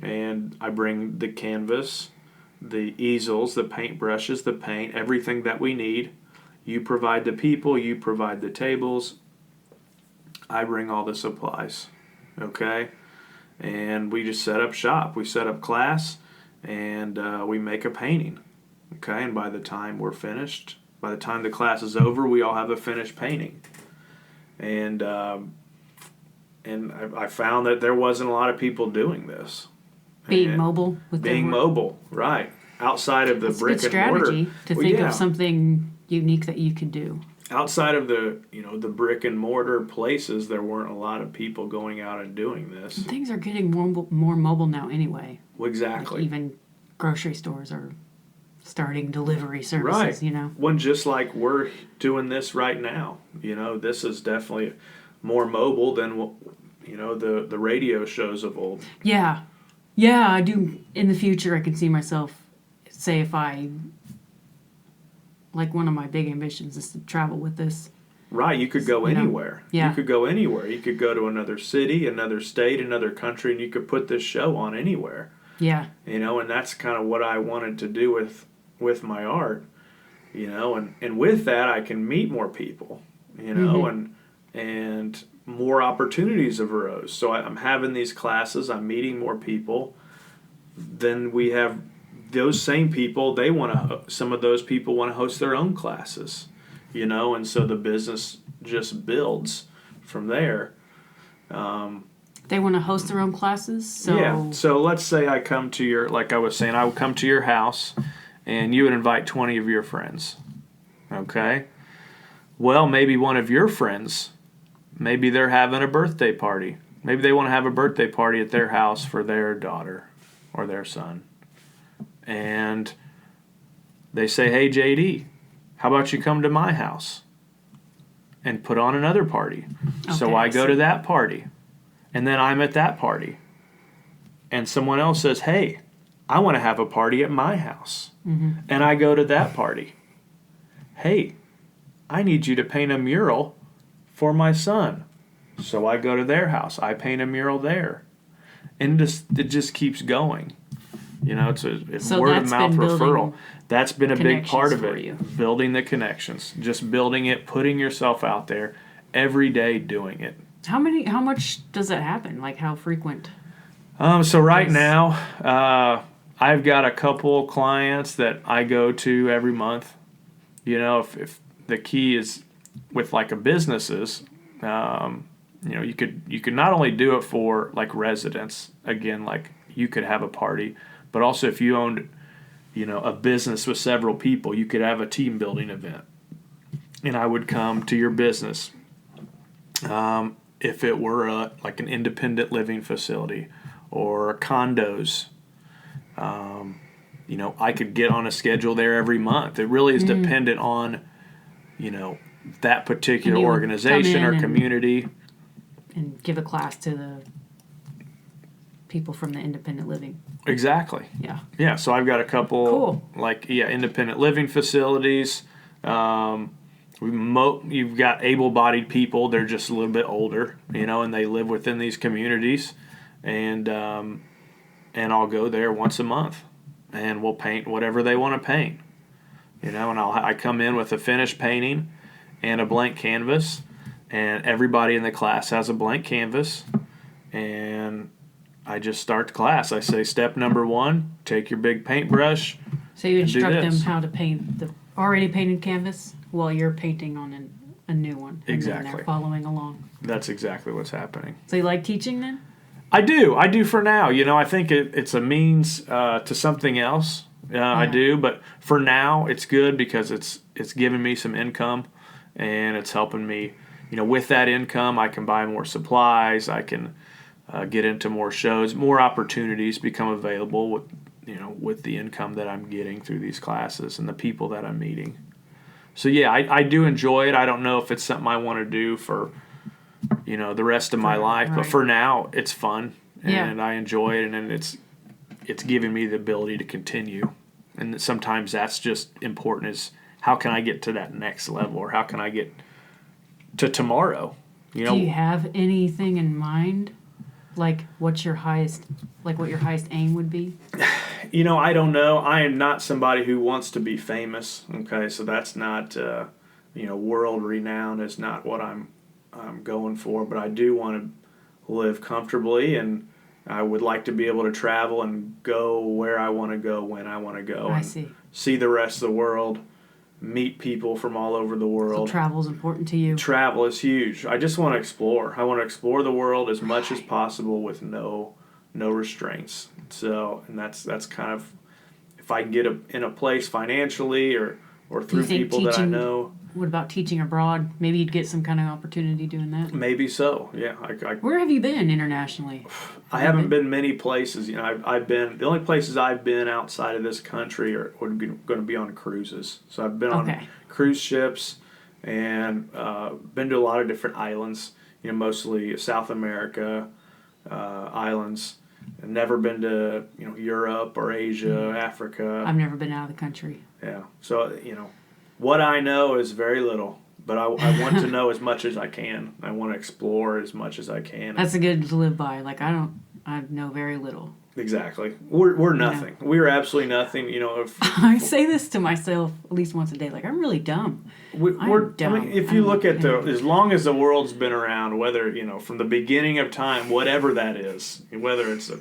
and I bring the canvas, the easels, the paint brushes, the paint, everything that we need. You provide the people, you provide the tables. I bring all the supplies, okay? And we just set up shop. We set up class, and we make a painting, okay? And by the time we're finished, by the time the class is over, we all have a finished painting. And I found that there wasn't a lot of people doing this. Being mobile with being mobile, right? Outside of the brick and mortar. It's a good strategy to think of something unique that you could do. Outside of the the brick and mortar places, there weren't a lot of people going out and doing this. And things are getting more mobile now anyway. Well, exactly. Like even grocery stores are starting delivery services, right. One just like we're doing this right now. This is definitely more mobile than the radio shows of old. Yeah. Yeah, I do. In the future, I can see myself, say, if I, like, one of my big ambitions is to travel with this. Right, you could go anywhere. Yeah. You could go anywhere. You could go to another city, another state, another country, and you could put this show on anywhere. Yeah. And that's kind of what I wanted to do with my art, and with that, I can meet more people, mm-hmm. and more opportunities have arose. So I'm having these classes, I'm meeting more people. Then we have those same people, some of those people want to host their own classes, and so the business just builds from there. They want to host their own classes? So yeah, so let's say I come to like I was saying, I would come to your house and you would invite 20 of your friends, okay? Well, maybe one of your friends, maybe they're having a birthday party. Maybe they want to have a birthday party at their house for their daughter or their son. And they say, hey, JD, how about you come to my house and put on another party? Okay, so I go to that party, and then I'm at that party. And someone else says, hey, I want to have a party at my house. Mm-hmm. And I go to that party. Hey, I need you to paint a mural for my son. So I go to their house. I paint a mural there. And it just keeps going. It's So word of that's mouth been building referral. That's been a big part of for it. you. Building the connections, just building it, putting yourself out there every day, doing it. How much does that happen? Like how frequent? So right now, I've got a couple clients that I go to every month. If the key is with like a businesses, you could not only do it for like residents, again, like you could have a party, but also if you owned, a business with several people, you could have a team building event. And I would come to your business. If it were like an independent living facility or condos, I could get on a schedule there every month. It really is dependent on, that particular organization or community. And give a class to the people from the independent living. Exactly. Yeah. Yeah, so I've got a couple, Cool. independent living facilities. You've got able-bodied people. They're just a little bit older, and they live within these communities. And I'll go there once a month, and we'll paint whatever they want to paint. And I come in with a finished painting and a blank canvas, and everybody in the class has a blank canvas, and I just start the class. I say, step number 1, take your big paintbrush. So you instruct them how to paint the already painted canvas while you're painting on a new one. And Exactly. then they're following along. That's exactly what's happening. So you like teaching then? I do for now. I think it's a means to something else. I do, but for now it's good because it's giving me some income, and it's helping me. With that income, I can buy more supplies. I can get into more shows. More opportunities become available with the income that I'm getting through these classes and the people that I'm meeting. So yeah, I do enjoy it. I don't know if it's something I want to do for the rest of my life, but for now it's fun and I enjoy it, and then it's giving me the ability to continue. And sometimes that's just important, is how can I get to that next level, or how can I get to tomorrow? Do you have anything in mind? Like what your highest aim would be? I don't know. I am not somebody who wants to be famous. Okay, so that's not world renowned is not what I'm going for. But I do want to live comfortably, and I would like to be able to travel and go where I want to go when I want to go. I see. See the rest of the world, meet people from all over the world. So travel's important to you. Travel is huge. I just want to explore. I want to explore the world as much as possible with no restraints. So, and that's kind of, if I can get in a place financially or through people that I know. What about teaching abroad? Maybe you'd get some kind of opportunity doing that. Maybe so. Yeah. Where have you been internationally? I haven't been many places. I've been, the only places I've been outside of this country are going to be on cruises. So I've been on cruise ships and been to a lot of different islands. Mostly South America islands. I've never been to Europe or Asia, Africa. I've never been out of the country. Yeah. So what I know is very little, but I want to know as much as I can. I want to explore as much as I can. That's a good to live by. Like I know very little. Exactly. We're nothing. We're absolutely nothing. If I say this to myself at least once a day, like I'm really dumb. We're dumb. I mean, if you look at as long as the world's been around, whether from the beginning of time, whatever that is, whether it's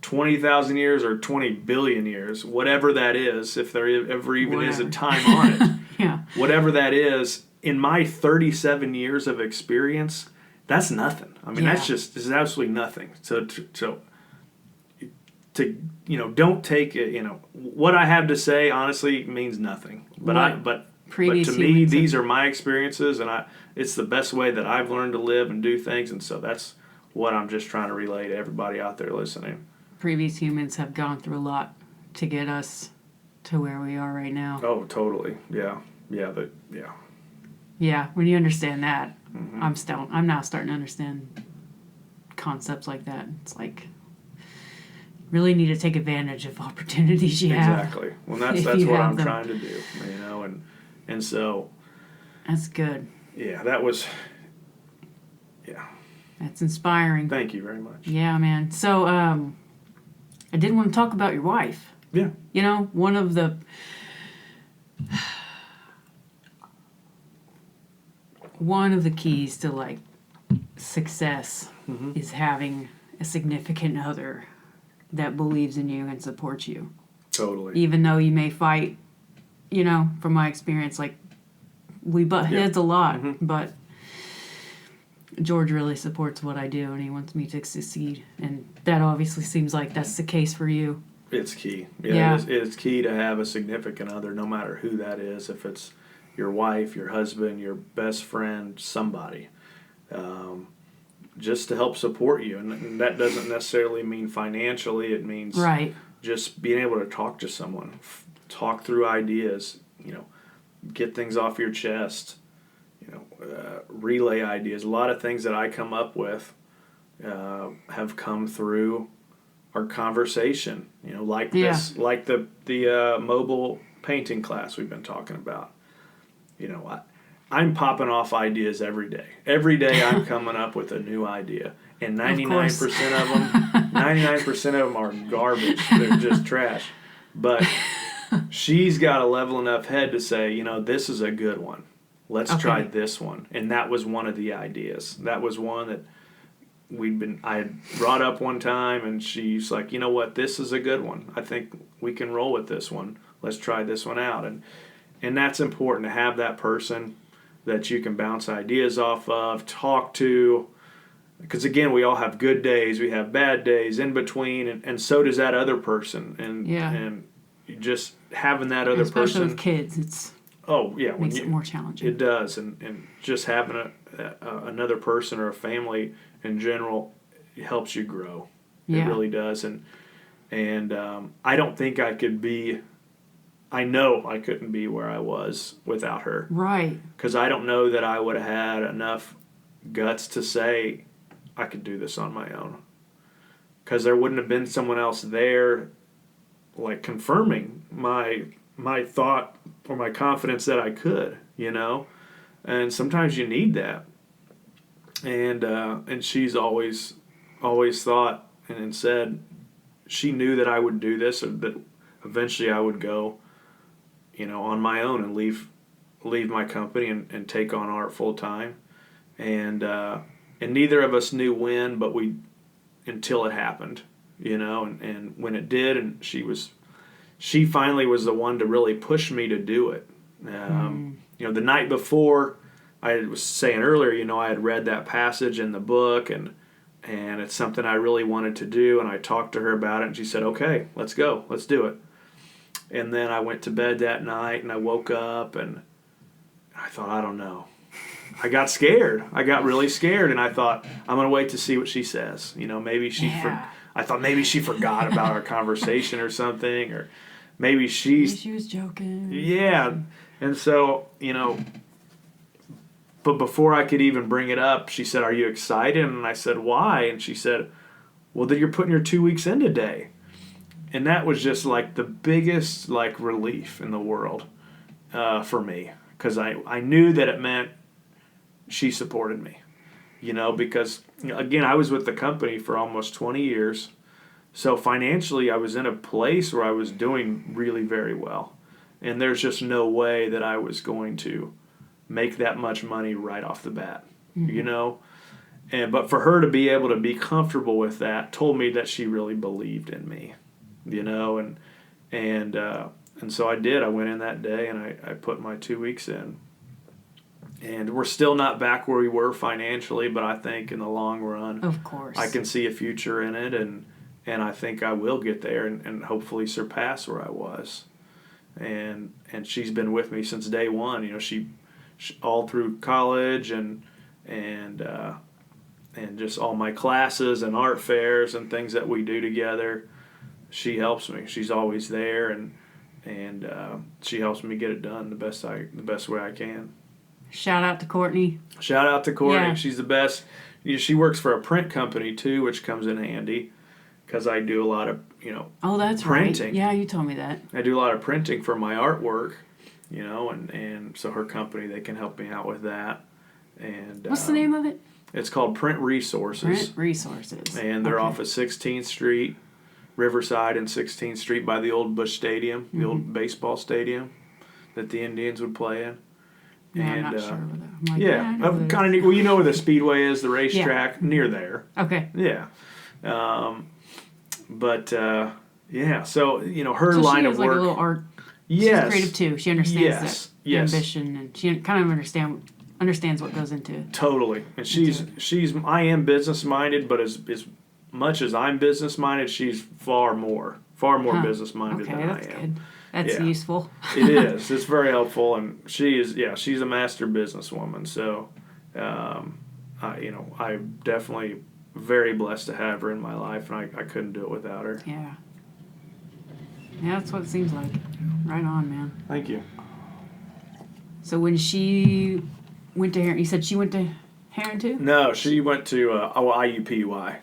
20,000 years or 20 billion years, whatever that is, if there ever even is a time on it, yeah, whatever that is, in my 37 years of experience, that's nothing. I mean, this is absolutely nothing. So don't take it. What I have to say honestly means nothing. But to me, these are my experiences, and it's the best way that I've learned to live and do things, and so that's what I'm just trying to relay to everybody out there listening. Previous humans have gone through a lot to get us to where we are right now. Oh, totally. Yeah. Yeah, when you understand that, mm-hmm. I'm now starting to understand concepts like that. It's like really need to take advantage of opportunities you have. Exactly. Well, that's what I'm trying to do, and so that's good. Yeah, that was. Yeah. That's inspiring. Thank you very much. Yeah, man. So, I did want to talk about your wife. Yeah. You know, one of the keys to like success is having a significant other that believes in you and supports you. Totally. Even though you may fight, you know, from my experience, like we butt heads a lot, but George really supports what I do and he wants me to succeed. And that obviously seems like that's the case for you. It's key. Yeah. It's key to have a significant other, no matter who that is. If it's your wife, your husband, your best friend, somebody, just to help support you. And that doesn't necessarily mean financially. It means just being able to talk to someone, talk through ideas, you know, get things off your chest, you know, relay ideas. A lot of things that I come up with have come through our conversation, you know, like this, like the mobile painting class we've been talking about. You know, I'm popping off ideas every day. Every day I'm coming up with a new idea, and 99% of them are garbage. They're just trash. But she's got a level enough head to say, you know, this is a good one. Let's try this one. And that was one of the ideas. That was one that I had brought up one time, and she's like, you know what, this is a good one. I think we can roll with this one. Let's try this one out. And that's important, to have that person that you can bounce ideas off of, talk to. Because, again, we all have good days. We have bad days in between, and so does that other person. And just having that other person. Especially with kids, it's makes it more challenging. It does. And just having another person or a family in general helps you grow. It really does. And I don't think I know I couldn't be where I was without her. Right. Because I don't know that I would have had enough guts to say I could do this on my own. Because there wouldn't have been someone else there, like, confirming my thought or my confidence that I could, you know? And sometimes you need that. And she's always thought and said she knew that I would do this, or that eventually I would go, you know, on my own and leave my company and take on art full time. And neither of us knew when, but until it happened, you know, and when it did, and she finally was the one to really push me to do it. You know, the night before, I was saying earlier, you know, I had read that passage in the book, and it's something I really wanted to do, and I talked to her about it, and she said, okay, let's go, let's do it. And then I went to bed that night, and I woke up, and I thought, I don't know. I got scared. I got really scared, and I thought, I'm going to wait to see what she says. You know, maybe I thought maybe she forgot about our conversation or something, or maybe she was joking. Yeah. And so, you know, but before I could even bring it up, she said, are you excited? And I said, why? And she said, well, then you're putting your 2 weeks in today. And that was just like the biggest like relief in the world for me, because I knew that it meant she supported me, you know, because, you know, again, I was with the company for almost 20 years. So financially, I was in a place where I was doing really very well. And there's just no way that I was going to make that much money right off the bat, you know. But for her to be able to be comfortable with that told me that she really believed in me, you know. And so I did. I went in that day, and I put my 2 weeks in. And we're still not back where we were financially, but I think in the long run, of course, I can see a future in it, and I think I will get there and hopefully surpass where I was. And she's been with me since day one. You know, she all through college and just all my classes and art fairs and things that we do together. She helps me. She's always there, and she helps me get it done the best way I can. Shout out to Courtney. Shout out to Courtney. Yeah. She's the best. You know, she works for a print company too, which comes in handy because I do a lot of, you know, that's printing. Right. Yeah, you told me that. I do a lot of printing for my artwork, you know, and so her company, they can help me out with that. And what's the name of it? It's called Print Resources. Print Resources. And they're off of 16th Street Riverside and 16th Street by the old Busch Stadium, the old baseball stadium that the Indians would play in. Yeah, And, I'm not sure where that. I'm like, yeah, I know where that kind of is. neat. Well, you know where the Speedway is, the racetrack, near there. Okay. Yeah. Yeah, so, her So line she of is work. like a little art. Yes. She's creative too. She understands that Yes. ambition, and she kind of understands what goes into it. Totally. And I am business minded, but as much as I'm business minded, she's far more business minded than that's I am. good. That's useful. It is. It's very helpful, and she's a master businesswoman. So, I'm definitely very blessed to have her in my life, and I couldn't do it without her. Yeah. Yeah, that's what it seems like. Right on, man. Thank you. So when she went to Heron, you said she went to Heron too? No, she went to IUPUI.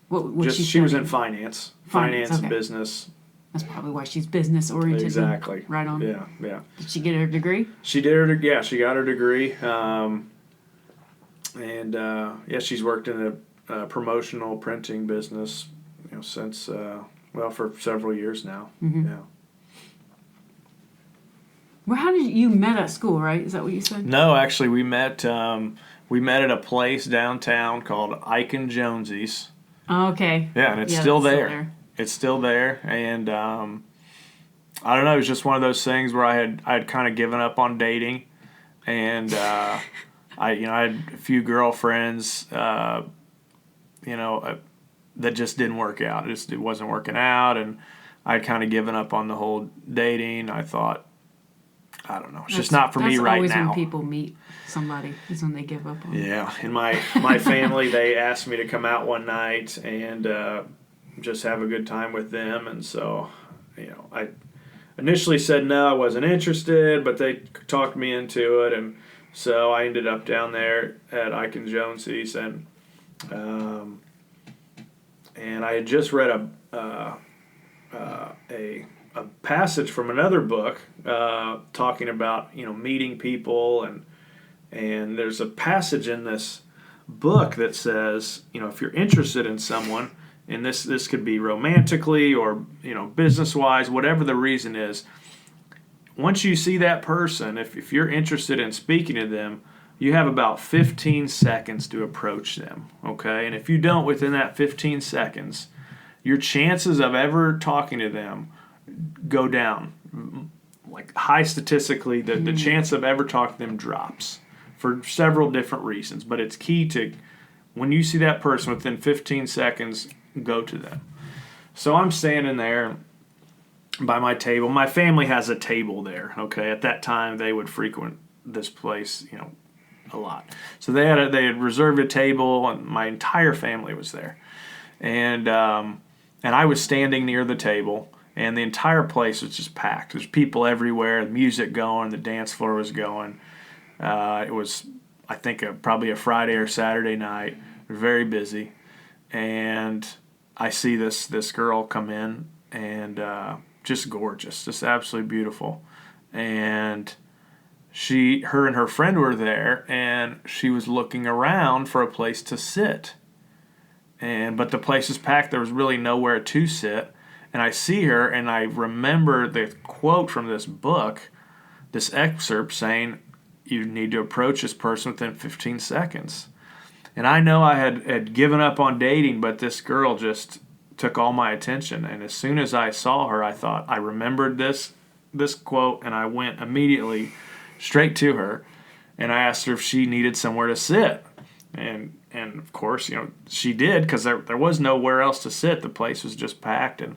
What She was in finance okay. business. That's probably why she's business oriented. Exactly. Right on. Yeah. Did she get her degree? She did she got her degree. She's worked in a promotional printing business, since for several years now. Mm-hmm. Yeah. Well, how did you met at school, right? Is that what you said? No, actually, we met at a place downtown called Ike and Jonesy's. Oh, okay. Yeah, and it's still there. It's still there, and I don't know. It was just one of those things where I had kind of given up on dating, and I had a few girlfriends, that just didn't work out. It wasn't working out, and I'd kind of given up on the whole dating. I thought, I don't know, it's just not for me right now. That's always when people meet somebody, is when they give up on it. Yeah, and my family, they asked me to come out one night and just have a good time with them, and so, I initially said no, I wasn't interested, but they talked me into it, and so I ended up down there at Ike and Jonesy's, and I had just read a passage from another book talking about meeting people, and there's a passage in this book that says, if you're interested in someone, and this could be romantically or business wise, whatever the reason is, once you see that person, if you're interested in speaking to them, you have about 15 seconds to approach them, okay? And if you don't within that 15 seconds, your chances of ever talking to them go down. Like high statistically, the chance of ever talking to them drops for several different reasons. But it's key to, when you see that person within 15 seconds, go to them. So I'm standing there by my table. My family has a table there, okay? At that time, they would frequent this place, a lot. So they had reserved a table, and my entire family was there. And I was standing near the table, and the entire place was just packed. There's people everywhere, the music going, the dance floor was going. It was, I think, probably a Friday or Saturday night. Very busy. And I see this girl come in, and just gorgeous, just absolutely beautiful. And her and her friend were there, and she was looking around for a place to sit. But the place was packed. There was really nowhere to sit. And I see her, and I remember the quote from this book, this excerpt saying, you need to approach this person within 15 seconds. And I know I had given up on dating, but this girl just took all my attention. And as soon as I saw her, I thought, I remembered this quote, and I went immediately straight to her, and I asked her if she needed somewhere to sit. And of course, she did, because there was nowhere else to sit. The place was just packed, and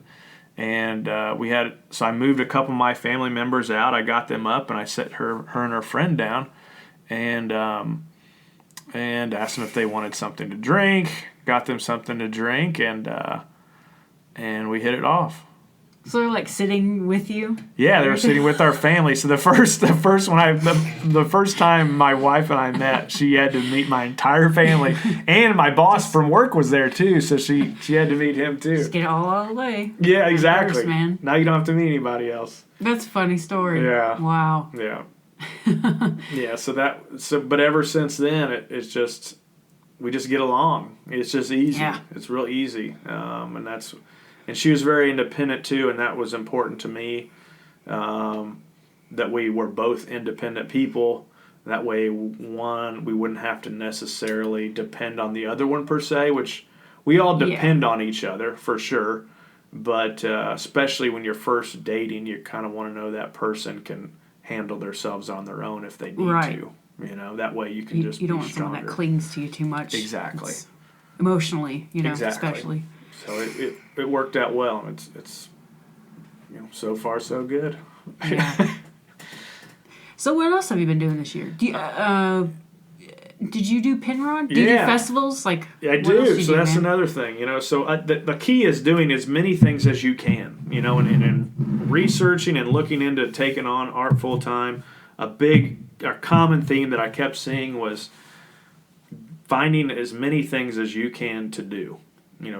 so I moved a couple of my family members out. I got them up, and I set her and her friend down, and asked them if they wanted something to drink. Got them something to drink, and we hit it off. So they're like sitting with you? Yeah, they were sitting with our family. So the first time my wife and I met, she had to meet my entire family, and my boss from work was there too. So she had to meet him too. Just get it all out of the way. Yeah, exactly. First, man. Now you don't have to meet anybody else. That's a funny story. Yeah. Wow. Yeah. Yeah. But ever since then, it's just, we just get along. It's just easy. Yeah. It's real easy, and And she was very independent too, and that was important to me, that we were both independent people. That way, one, we wouldn't have to necessarily depend on the other one per se, which we all depend on each other for sure. But especially when you're first dating, you kind of want to know that person can handle themselves on their own if they need to. You know, that way you can just you don't be want stronger. someone that clings to you too much. Exactly. Emotionally, Exactly. especially. So it worked out well. It's so far so good. Yeah. So what else have you been doing this year? Did you do Pinrod? Do you do festivals? I do. So that's another thing. So the key is doing as many things as you can. And researching and looking into taking on art full time. A common theme that I kept seeing was finding as many things as you can to do.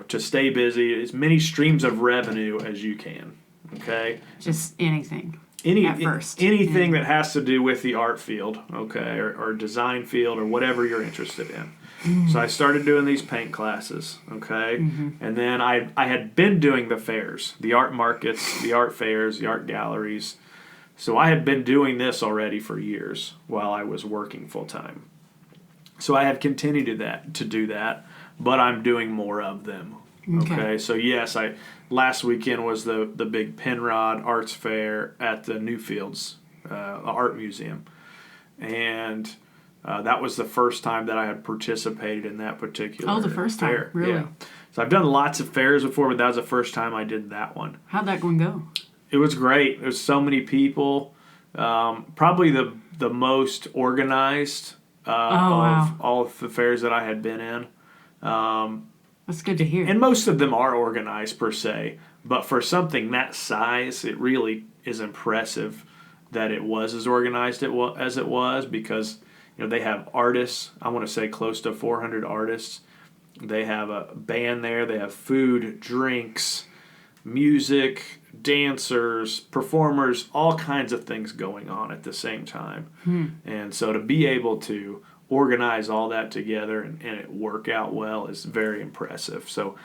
To stay busy, as many streams of revenue as you can. Okay. Just anything. Anything that has to do with the art field, okay, or design field, or whatever you're interested in. So I started doing these paint classes, okay, and then I had been doing the fairs, the art markets, the art fairs, the art galleries. So I had been doing this already for years while I was working full time. So I have continued to do that, but I'm doing more of them. Okay, so yes, last weekend was the big Penrod Arts Fair at the Newfields Art Museum, and that was the first time that I had participated in that particular. Oh, the first fair. time, really? Yeah. So I've done lots of fairs before, but that was the first time I did that one. How'd that one go? It was great. There's so many people. Probably the most organized of all of the fairs that I had been in. That's good to hear. And most of them are organized per se, but for something that size, it really is impressive that it was as organized as it was, because they have artists. I want to say close to 400 artists. They have a band there. They have food, drinks, music, dancers, performers, all kinds of things going on at the same time. And so to be able to organize all that together and it work out well is very impressive. So,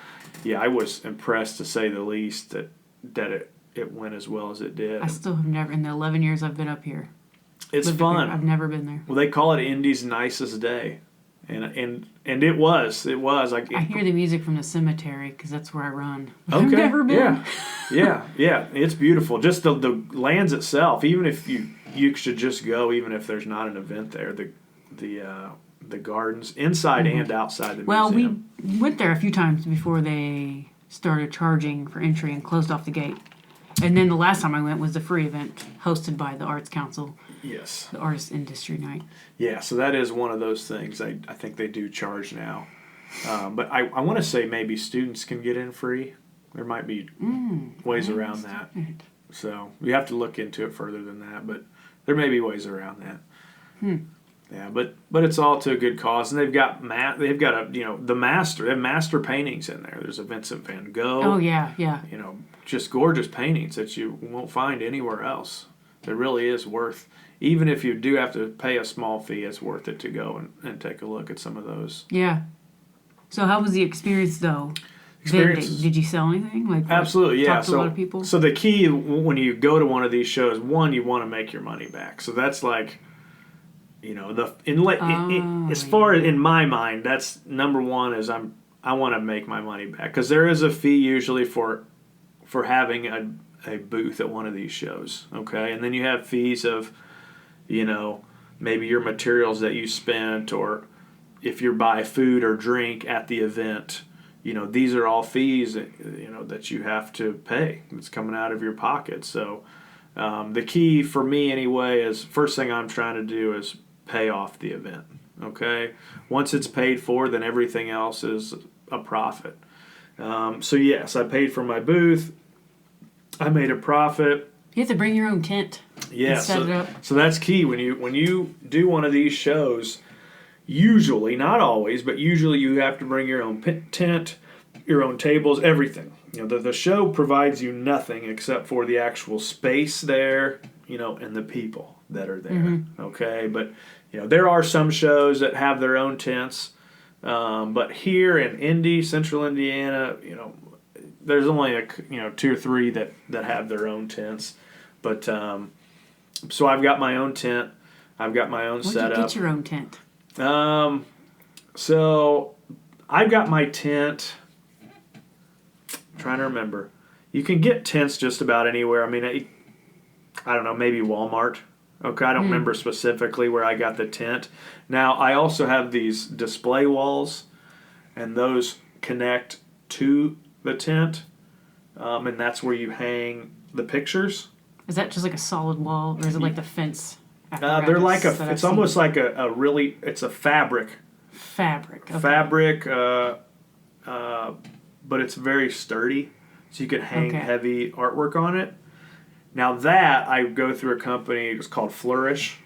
yeah, I was impressed to say the least that it went as well as it did. I still have never, in the 11 years I've been up here. It's fun. I've never been there. Well, they call it Indy's nicest day, and it was. I hear the music from the cemetery because that's where I run. Okay. I've never been. Yeah. It's beautiful. Just the lands itself. Even if you should just go, even if there's not an event there. The gardens inside and outside the museum. Well, we went there a few times before they started charging for entry and closed off the gate. And then the last time I went was the free event hosted by the Arts Council. Yes. The Artist Industry Night. Yeah, so that is one of those things. I think they do charge now. But I want to say maybe students can get in free. There might be ways around that. So you have to look into it further than that, but there may be ways around that. Yeah, but it's all to a good cause, and they have master paintings in there. There's a Vincent van Gogh. Oh yeah. Just gorgeous paintings that you won't find anywhere else. It really is worth, even if you do have to pay a small fee, it's worth it to go and take a look at some of those. Yeah. So how was the experience though? Vending. Did you sell anything? Absolutely, yeah. Talk to a lot of people. So the key when you go to one of these shows, one, you want to make your money back. So that's like. As far as in my mind, that's number one is I want to make my money back, because there is a fee usually for having a booth at one of these shows, okay? And then you have fees of, maybe your materials that you spent, or if you buy food or drink at the event, these are all fees that you have to pay. It's coming out of your pocket. So the key for me anyway is first thing I'm trying to do is pay off the event, okay? Once it's paid for, then everything else is a profit. So yes, I paid for my booth. I made a profit. You have to bring your own tent. Yeah, set it up. So that's key when you do one of these shows. Usually, not always, but usually you have to bring your own tent, your own tables, everything. The show provides you nothing except for the actual space there, and the people that are there. Okay, but there are some shows that have their own tents, but here in Central Indiana, there's only two or three that have their own tents, but so I've got my own tent. I've got my own setup. Where'd you get your own tent? So I've got my tent. I'm trying to remember. You can get tents just about anywhere. I mean, I don't know, maybe Walmart. Okay, I don't remember specifically where I got the tent. Now, I also have these display walls, and those connect to the tent, and that's where you hang the pictures. Is that just like a solid wall, or is it like the fence? They're like it's almost like it's a fabric. Fabric. Okay. Fabric, but it's very sturdy, so you can hang heavy artwork on it. Now that I go through a company, it's called Flourish,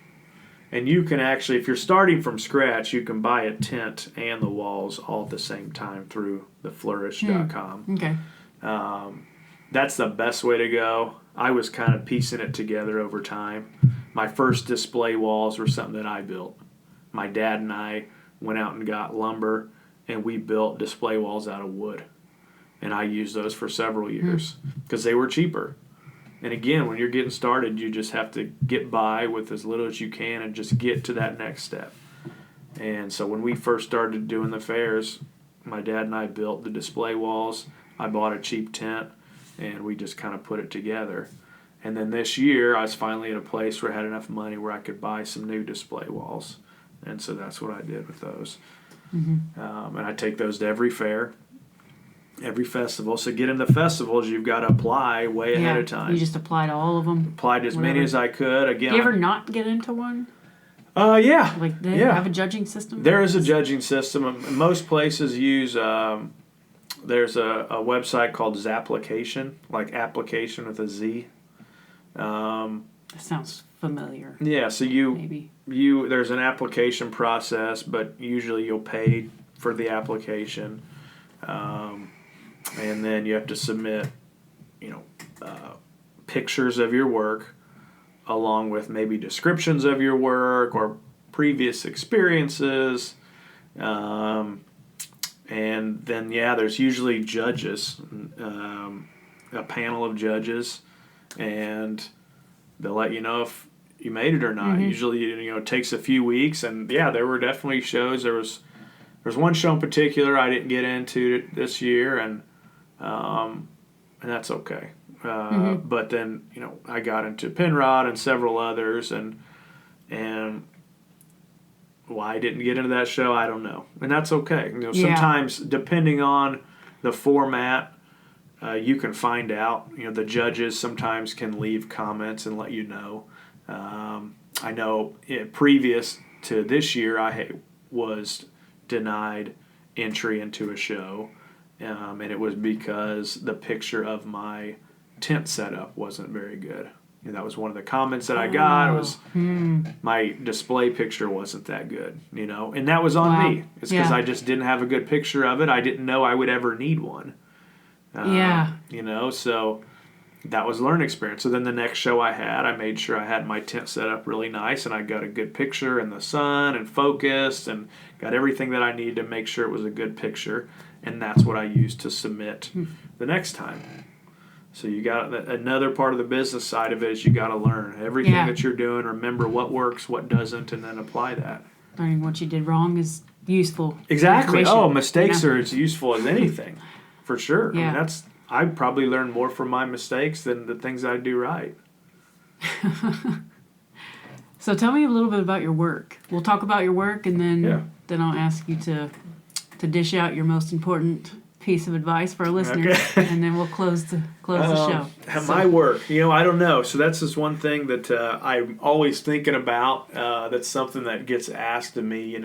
and you can actually, if you're starting from scratch, you can buy a tent and the walls all at the same time through the flourish.com. Okay. That's the best way to go. I was kind of piecing it together over time. My first display walls were something that I built. My dad and I went out and got lumber, and we built display walls out of wood. And I used those for several years because they were cheaper. And again, when you're getting started, you just have to get by with as little as you can and just get to that next step. And so when we first started doing the fairs, my dad and I built the display walls. I bought a cheap tent, and we just kind of put it together. And then this year, I was finally at a place where I had enough money where I could buy some new display walls. And so that's what I did with those. And I take those to every fair, every festival. So get into festivals, you've got to apply way ahead of time. You just apply to all of them? Applied as many as I could. Again, do you ever not get into one? Yeah. Like they have a judging system? There is a judging system. Most places use, there's a website called Zapplication, like application with a Z. That sounds familiar. Yeah, so there's an application process, but usually you'll pay for the application, and then you have to submit, pictures of your work, along with maybe descriptions of your work or previous experiences, and then there's usually judges, a panel of judges, and they'll let you know if you made it or not. Usually, it takes a few weeks, and there were definitely shows. There's one show in particular I didn't get into this year, and that's okay. But then I got into Penrod and several others, and why I didn't get into that show, I don't know, and that's okay. Sometimes depending on the format, you can find out. The judges sometimes can leave comments and let you know. I know previous to this year, I was denied entry into a show, and it was because the picture of my tent setup wasn't very good. That was one of the comments that I got. It was my display picture wasn't that good, and that was on me. It's because I just didn't have a good picture of it. I didn't know I would ever need one. So that was a learning experience. So then the next show I had, I made sure I had my tent set up really nice, and I got a good picture in the sun and focused, and got everything that I needed to make sure it was a good picture, and that's what I used to submit the next time. So you got another part of the business side of it is you got to learn everything that you're doing, remember what works, what doesn't, and then apply that. Learning what you did wrong is useful. Exactly. Mistakes are as useful as anything, for sure. Yeah. I mean, I probably learn more from my mistakes than the things I do right. So tell me a little bit about your work. We'll talk about your work, and then I'll ask you to dish out your most important piece of advice for our listeners, and then we'll close the show. My work, I don't know. So that's just one thing that I'm always thinking about. That's something that gets asked of me.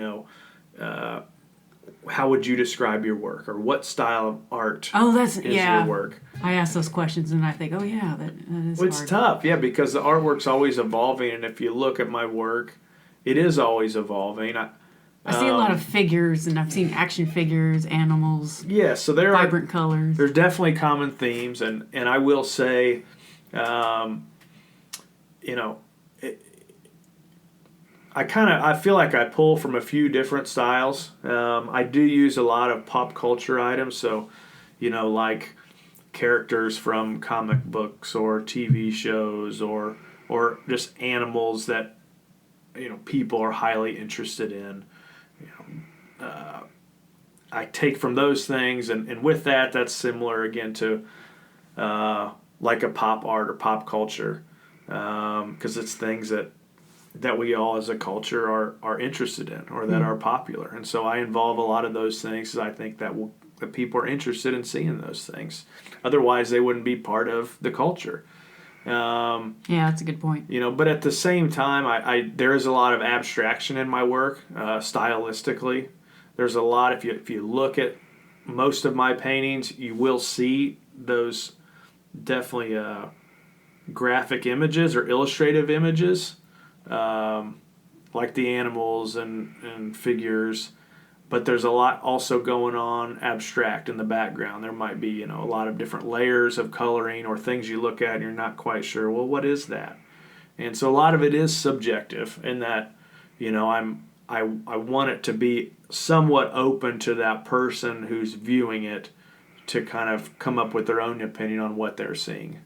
How would you describe your work, or what style of art is your work? I ask those questions, and I think, that is it's hard. tough, because the artwork's always evolving, and if you look at my work, it is always evolving. I see a lot of figures, and I've seen action figures, animals. Yeah, so there vibrant colors. There's definitely common themes, and I will say, I feel like I pull from a few different styles. I do use a lot of pop culture items, so like characters from comic books or TV shows or just animals that people are highly interested in. I take from those things, and with that's similar again to like a pop art or pop culture, because it's things that we all as a culture are interested in or that are popular. And so I involve a lot of those things because I think that people are interested in seeing those things. Otherwise, they wouldn't be part of the culture. Yeah, that's a good point. But at the same time, I there is a lot of abstraction in my work, stylistically. There's a lot, if you look at most of my paintings, you will see those definitely graphic images or illustrative images, like the animals and figures. But there's a lot also going on abstract in the background. There might be, a lot of different layers of coloring or things you look at and you're not quite sure, well, what is that? And so a lot of it is subjective in that, I want it to be somewhat open to that person who's viewing it to kind of come up with their own opinion on what they're seeing.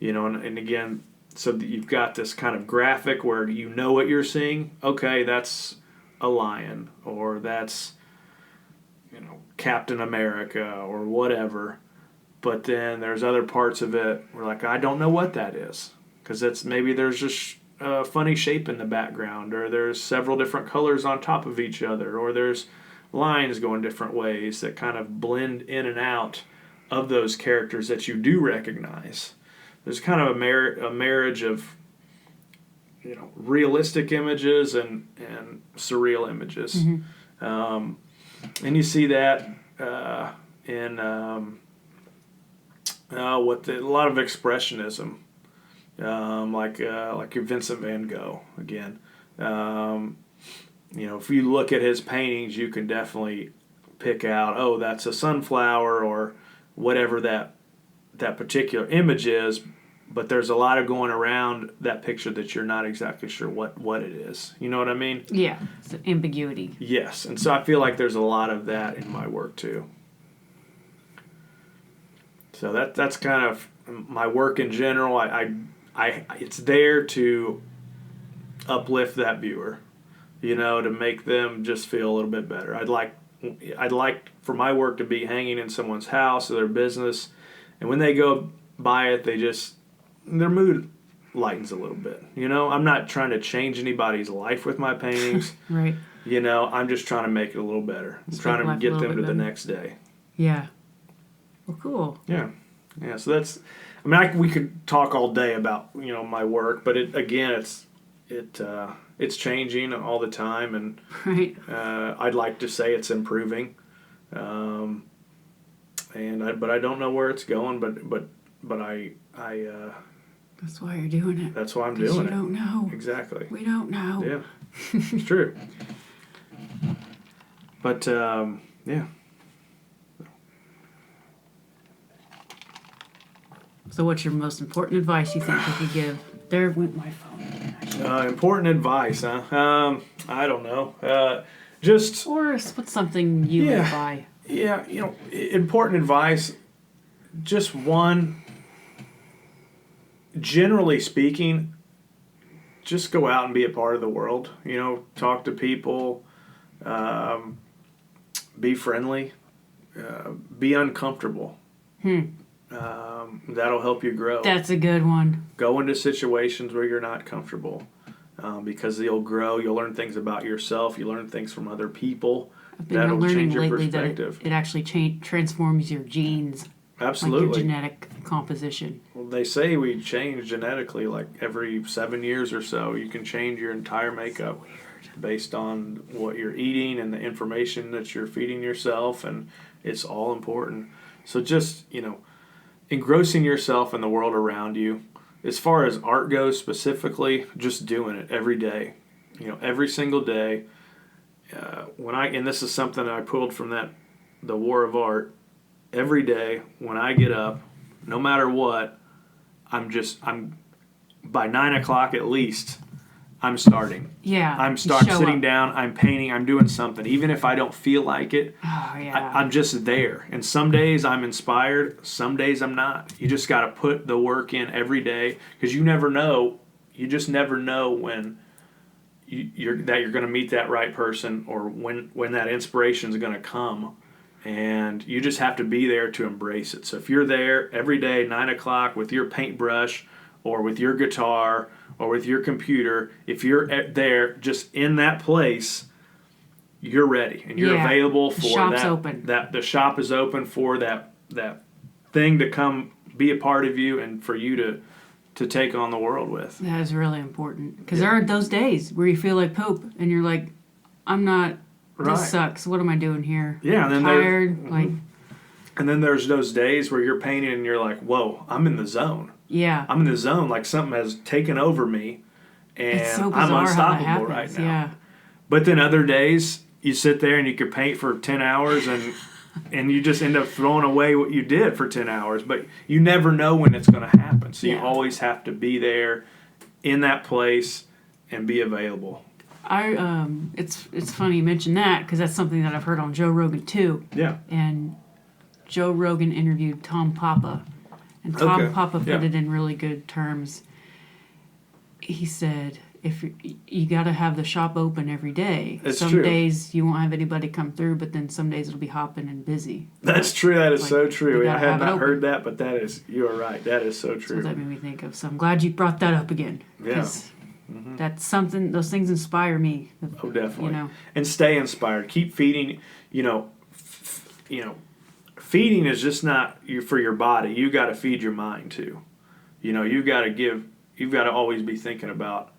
And again, so that you've got this kind of graphic where you know what you're seeing. Okay, that's a lion, or that's Captain America or whatever. But then there's other parts of it where like I don't know what that is, because maybe there's just a funny shape in the background, or there's several different colors on top of each other, or there's lines going different ways that kind of blend in and out of those characters that you do recognize. There's kind of a marriage of realistic images and surreal images. Mm-hmm. And you see that in a lot of expressionism, like your Vincent van Gogh again. If you look at his paintings, you can definitely pick out, oh, that's a sunflower or whatever that particular image is. But there's a lot of going around that picture that you're not exactly sure what it is. You know what I mean? Yeah, it's ambiguity. Yes, and so I feel like there's a lot of that in my work too. So that's kind of my work in general. I it's there to uplift that viewer, to make them just feel a little bit better. I'd like for my work to be hanging in someone's house or their business, and when they go by it, their mood lightens a little bit. I'm not trying to change anybody's life with my paintings. Right. I'm just trying to make it a little better. I'm trying to get them to the next day. Yeah. Well, cool. Yeah. Yeah. So that's, we could talk all day about, my work, but it's changing all the time. And right. I'd like to say it's improving. But I don't know where it's going, but I that's why you're doing it. That's why I'm doing it. You don't know. Exactly. We don't know. Yeah, it's true. But yeah. So, what's your most important advice you think you could give? There went my phone. Important advice, huh? I don't know. Or what's something you live by? Yeah, important advice. Just one. Generally speaking, just go out and be a part of the world. Talk to people, be friendly, be uncomfortable. That'll help you grow. That's a good one. Go into situations where you're not comfortable, because you'll grow. You'll learn things about yourself. You learn things from other people. I've been That'll learning change your lately perspective. that it actually transforms your genes. Absolutely. Like your genetic composition. Well, they say we change genetically like every 7 years or so. You can change your entire makeup based on what you're eating and the information that you're feeding yourself, and it's all important. So just, engrossing yourself in the world around you. As far as art goes specifically, just doing it every day. Every single day. And this is something I pulled from the War of Art. Every day when I get up, no matter what, I'm by 9 o'clock at least, I'm starting. Yeah. I'm sitting down, I'm painting, I'm doing something. Even if I don't feel like it, Oh, yeah. I'm just there. And some days I'm inspired, some days I'm not. You just got to put the work in every day because you never know. You just never know when you're going to meet that right person or when that inspiration is going to come. And you just have to be there to embrace it. So if you're there every day, 9 o'clock, with your paintbrush or with your guitar or with your computer, if you're there just in that place, you're ready and you're available for the shop's that. Open. That the shop is open for that thing to come be a part of you and for you to take on the world with. That is really important because there are those days where you feel like poop and you're like, I'm not. This sucks. What am I doing here? Yeah, and then tired. And then there's those days where you're painting and you're like, whoa, I'm in the zone. Yeah. I'm in the zone, like something has taken over me, and it's so I'm bizarre unstoppable how that right happens. now. Yeah. But then other days, you sit there and you could paint for 10 hours and you just end up throwing away what you did for 10 hours. But you never know when it's going to happen. So you always have to be there in that place and be available. It's funny you mention that because that's something that I've heard on Joe Rogan too. Yeah. And Joe Rogan interviewed Tom Papa, and Tom Papa put it in really good terms. He said, "If you got to have the shop open every day. Some days you won't have anybody come through, but then some days it'll be hopping and busy." That's true. That is so true. I had not heard that, but you are right. That is so true. So that made me think of. So I'm glad you brought that up again. Yeah. That's something. Those things inspire me. Oh, definitely. And stay inspired. Keep feeding. Feeding is just not for your body. You got to feed your mind too. You've got to always be thinking about,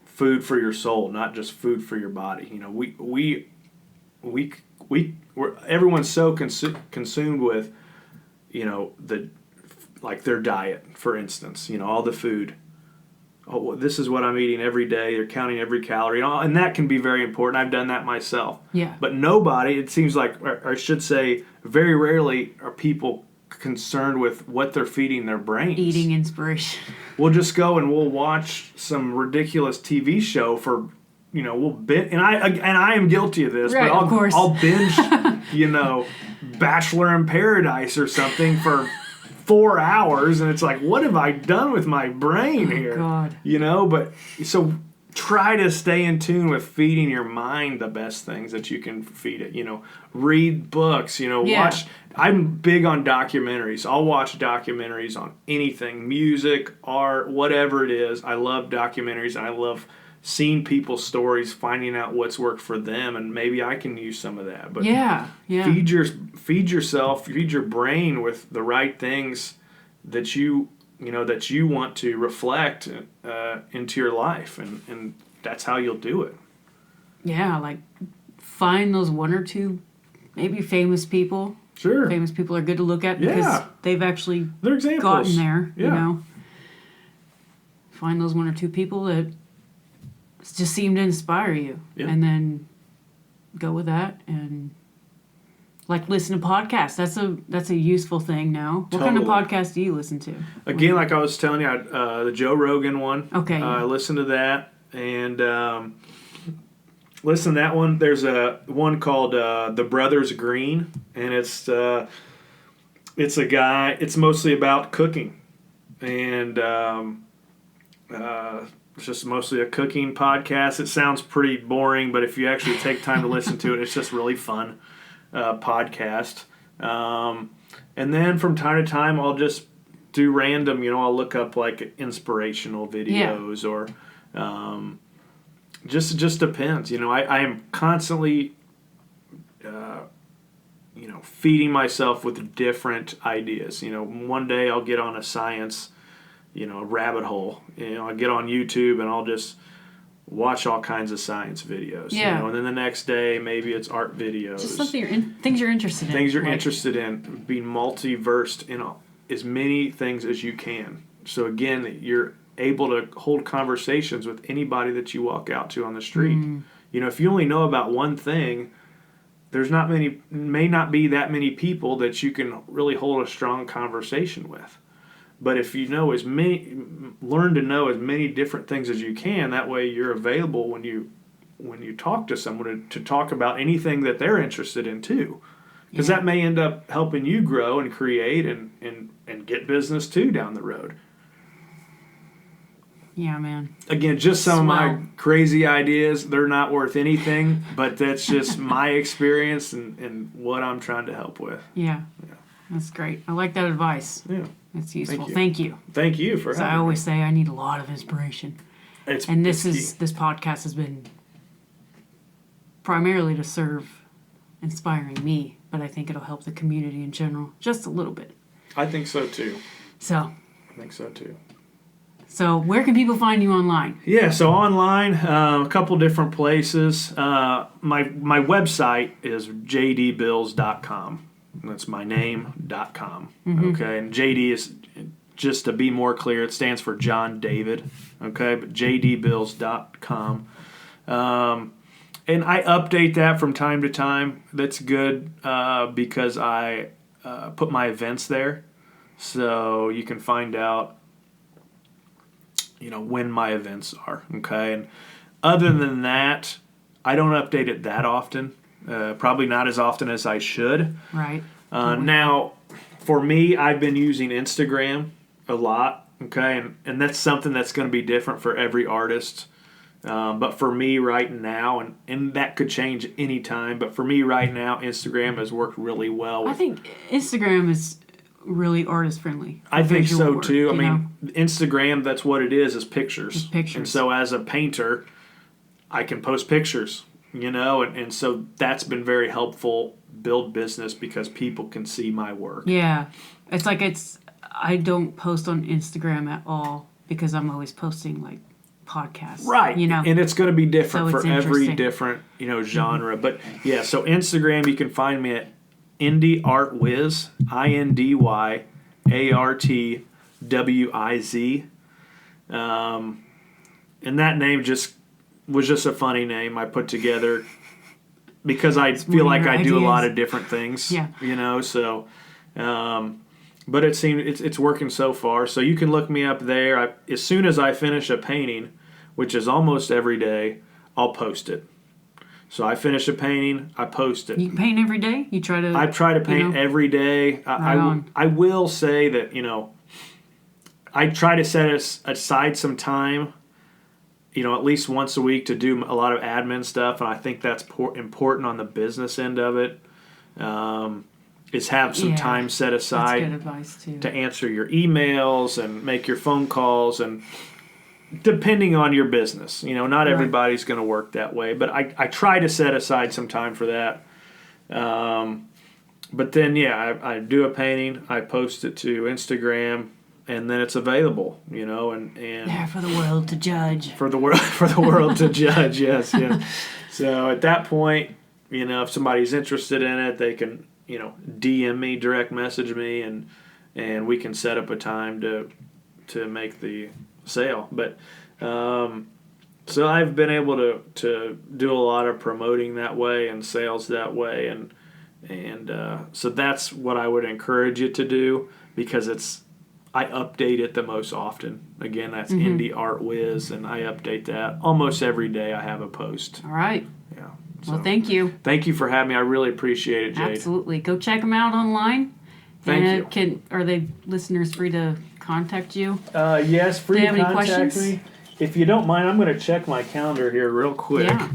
food for your soul, not just food for your body. Everyone's so consumed with, their diet, for instance. All the food. Oh, this is what I'm eating every day. They're counting every calorie, and that can be very important. I've done that myself. Yeah. But nobody, it seems like, or I should say, very rarely are people concerned with what they're feeding their brains. Eating inspiration. We'll just go and we'll watch some ridiculous TV show for, we'll binge, and I am guilty of this. Right, but of course. I'll binge, Bachelor in Paradise or something for 4 hours, and it's like, what have I done with my brain here? God. But so try to stay in tune with feeding your mind the best things that you can feed it. Read books, watch. I'm big on documentaries. I'll watch documentaries on anything, music, art, whatever it is. I love documentaries, and I love seeing people's stories, finding out what's worked for them, and maybe I can use some of that. But feed yourself, feed your brain with the right things that you want to reflect into your life, and that's how you'll do it. Yeah, find those one or two maybe famous people. Sure. Famous people are good to look at because they've actually gotten there, Find those one or two people that just seem to inspire you, and then go with that, and listen to podcasts. That's a useful thing now. What kind of podcast do you listen to? Again, like I was telling you, the Joe Rogan one. Okay. I listened to that, and listen to that one. There's a one called The Brothers Green, and it's a guy. It's mostly about cooking, and it's just mostly a cooking podcast. It sounds pretty boring, but if you actually take time to listen to it, it's just really fun podcast. And then from time to time, I'll just do random, I'll look up inspirational videos or just depends. I am constantly feeding myself with different ideas. One day I'll get on a science rabbit hole. I get on YouTube and I'll just watch all kinds of science videos. Yeah. And then the next day maybe it's art videos. Just something things you're interested in. Things you're interested in. Being multi-versed in as many things as you can. So again, you're able to hold conversations with anybody that you walk out to on the street. If you only know about one thing, may not be that many people that you can really hold a strong conversation with. But if you learn to know as many different things as you can, that way you're available when you talk to someone to talk about anything that they're interested in too. Because that may end up helping you grow and create and get business too down the road. Yeah, man. Again, just some of my crazy ideas. They're not worth anything, but that's just my experience and what I'm trying to help with. Yeah. That's great. I like that advice. Yeah. That's useful. Thank you. Thank you for having me. I always say I need a lot of inspiration. This podcast has been primarily to serve inspiring me, but I think it'll help the community in general just a little bit. I think so too. So where can people find you online? Yeah, so online, a couple different places. My website is jdbills.com. That's my name.com. Mm-hmm. Okay, and JD is, just to be more clear, it stands for John David. Okay, but jdbills.com. And I update that from time to time. That's good because I put my events there. So you can find out, when my events are. Okay, and other than that, I don't update it that often. Probably not as often as I should. Right. Now, for me, I've been using Instagram a lot. Okay, and that's something that's going to be different for every artist. But for me right now, and that could change any time, but for me right now, Instagram has worked really well. I think Instagram is really artist friendly. I think so work, too. I mean, Instagram, that's what it is pictures. It's pictures. And so as a painter, I can post pictures, and so that's been very helpful, build business because people can see my work. Yeah. It's like I don't post on Instagram at all because I'm always posting like podcasts. Right. And it's going to be different for every different, genre. Mm-hmm. But yeah, so Instagram, you can find me at Indie Art Wiz, INDYARTWIZ. And that name was just a funny name I put together because I feel like I do a lot of different things. Yeah. So but it's working so far. So you can look me up there. As soon as I finish a painting, which is almost every day, I'll post it. So I finish a painting, I post it. You paint every day? I try to paint every day. I will say that, I try to set aside some time, at least once a week to do a lot of admin stuff, and I think that's important on the business end of it. Is have some time set aside that's good advice too. To answer your emails and make your phone calls, and depending on your business, not everybody's going to work that way, but I try to set aside some time for that. But then, I do a painting, I post it to Instagram, and then it's available, and there for the world to judge. For the world to judge, yes. So at that point, if somebody's interested in it, they can, DM me, direct message me, and we can set up a time to make the sale. But so I've been able to do a lot of promoting that way and sales that way, and so that's what I would encourage you to do, because I update it the most often. Again, that's Indie Art Wiz, and I update that almost every day. I have a post. All right. Yeah. So, well, thank you. Thank you for having me. I really appreciate it, Jade. Absolutely. Go check them out online. Thank you. Are they listeners free to contact you? Yes, free to contact any questions? Me. If you don't mind, I'm going to check my calendar here real quick. Yeah.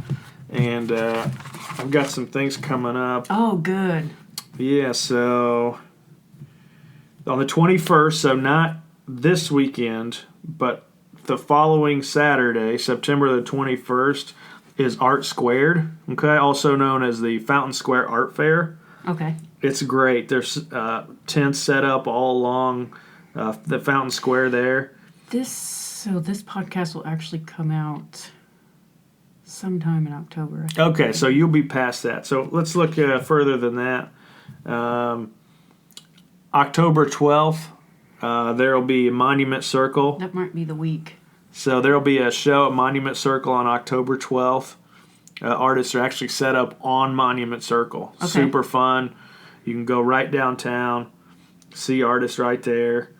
And I've got some things coming up. Oh, good. Yeah, so on the 21st, so not this weekend, but the following Saturday, September the 21st, is Art Squared, okay, also known as the Fountain Square Art Fair. Okay. It's great. There's tents set up all along the Fountain Square there. This podcast will actually come out sometime in October. Okay, so you'll be past that. So let's look further than that. October 12th, there will be Monument Circle. That might be the week. So there will be a show at Monument Circle on October 12th. Artists are actually set up on Monument Circle. Okay. Super fun. You can go right downtown, see artists right there.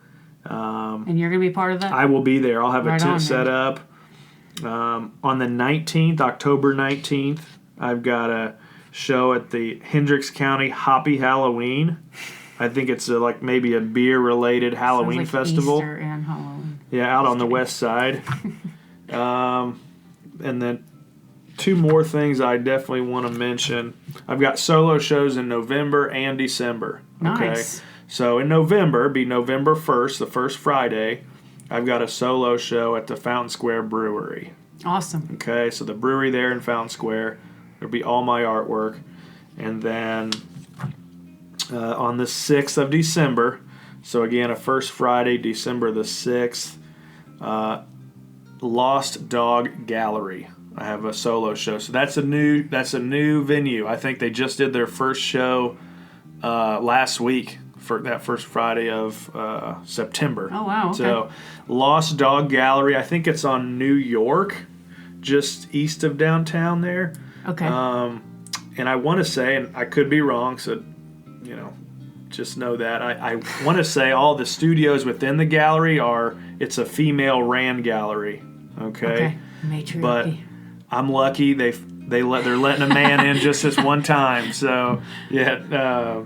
And you're going to be part of that? I will be there. I'll have Right a tent on, set up. On the 19th, October 19th, I've got a show at the Hendricks County Hoppy Halloween. I think it's like maybe a beer-related Halloween Sounds like festival. Easter and Halloween. Yeah, out on the west side. And then 2 more things I definitely want to mention. I've got solo shows in November and December. Okay? Nice. So in November, be November 1st, the first Friday, I've got a solo show at the Fountain Square Brewery. Awesome. Okay, so the brewery there in Fountain Square. There'll be all my artwork. And then on the 6th of December, so again, a first Friday, December the 6th, Lost Dog Gallery. I have a solo show. So that's a new venue. I think they just did their first show last week for that first Friday of September. Oh, wow. Okay. So Lost Dog Gallery, I think it's on New York, just east of downtown there. Okay. And I want to say, and I could be wrong, so, just know that. I want to say all the studios within the gallery it's a female-ran gallery. Okay. Matriarchy. But I'm lucky they're letting a man in just this one time. So, yeah,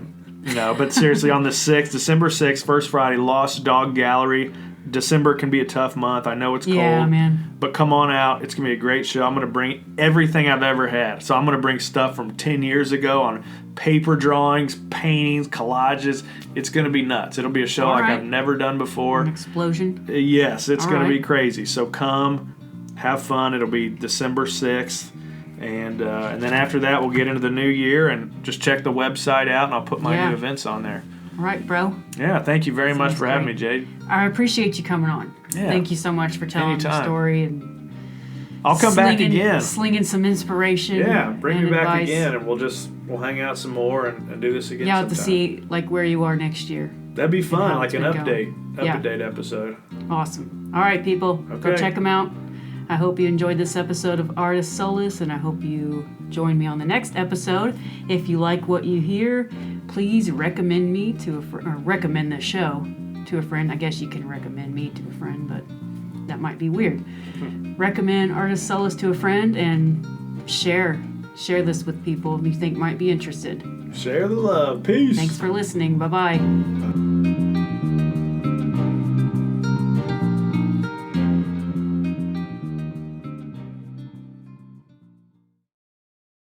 but seriously, on the 6th, December 6th, first Friday, Lost Dog Gallery. December can be a tough month. I know it's cold. Yeah, man. But come on out. It's going to be a great show. I'm going to bring everything I've ever had. So I'm going to bring stuff from 10 years ago on paper drawings, paintings, collages. It's going to be nuts. It'll be a show like I've never done before. An explosion. Yes, it's going to be right. crazy. So come, have fun. It'll be December 6th. And then after that, we'll get into the new year and just check the website out, and I'll put my new events on there. All right, bro. Yeah, thank you very much for having me, Jade. I appreciate you coming on. Yeah. Thank you so much for telling the story. And I'll come back again. Slinging some inspiration. Yeah, bring me back advice. again, and we'll hang out some more and do this again. Yeah, sometime. to see where you are next year. That'd be fun, like an going. update episode. Awesome. All right, people, go check them out. I hope you enjoyed this episode of Artist Solace, and I hope you join me on the next episode. If you like what you hear, please recommend me to or recommend the show to a friend. I guess you can recommend me to a friend, but that might be weird. Recommend Artist Solace to a friend and share this with people you think might be interested. Share the love. Peace. Thanks for listening. Bye-bye.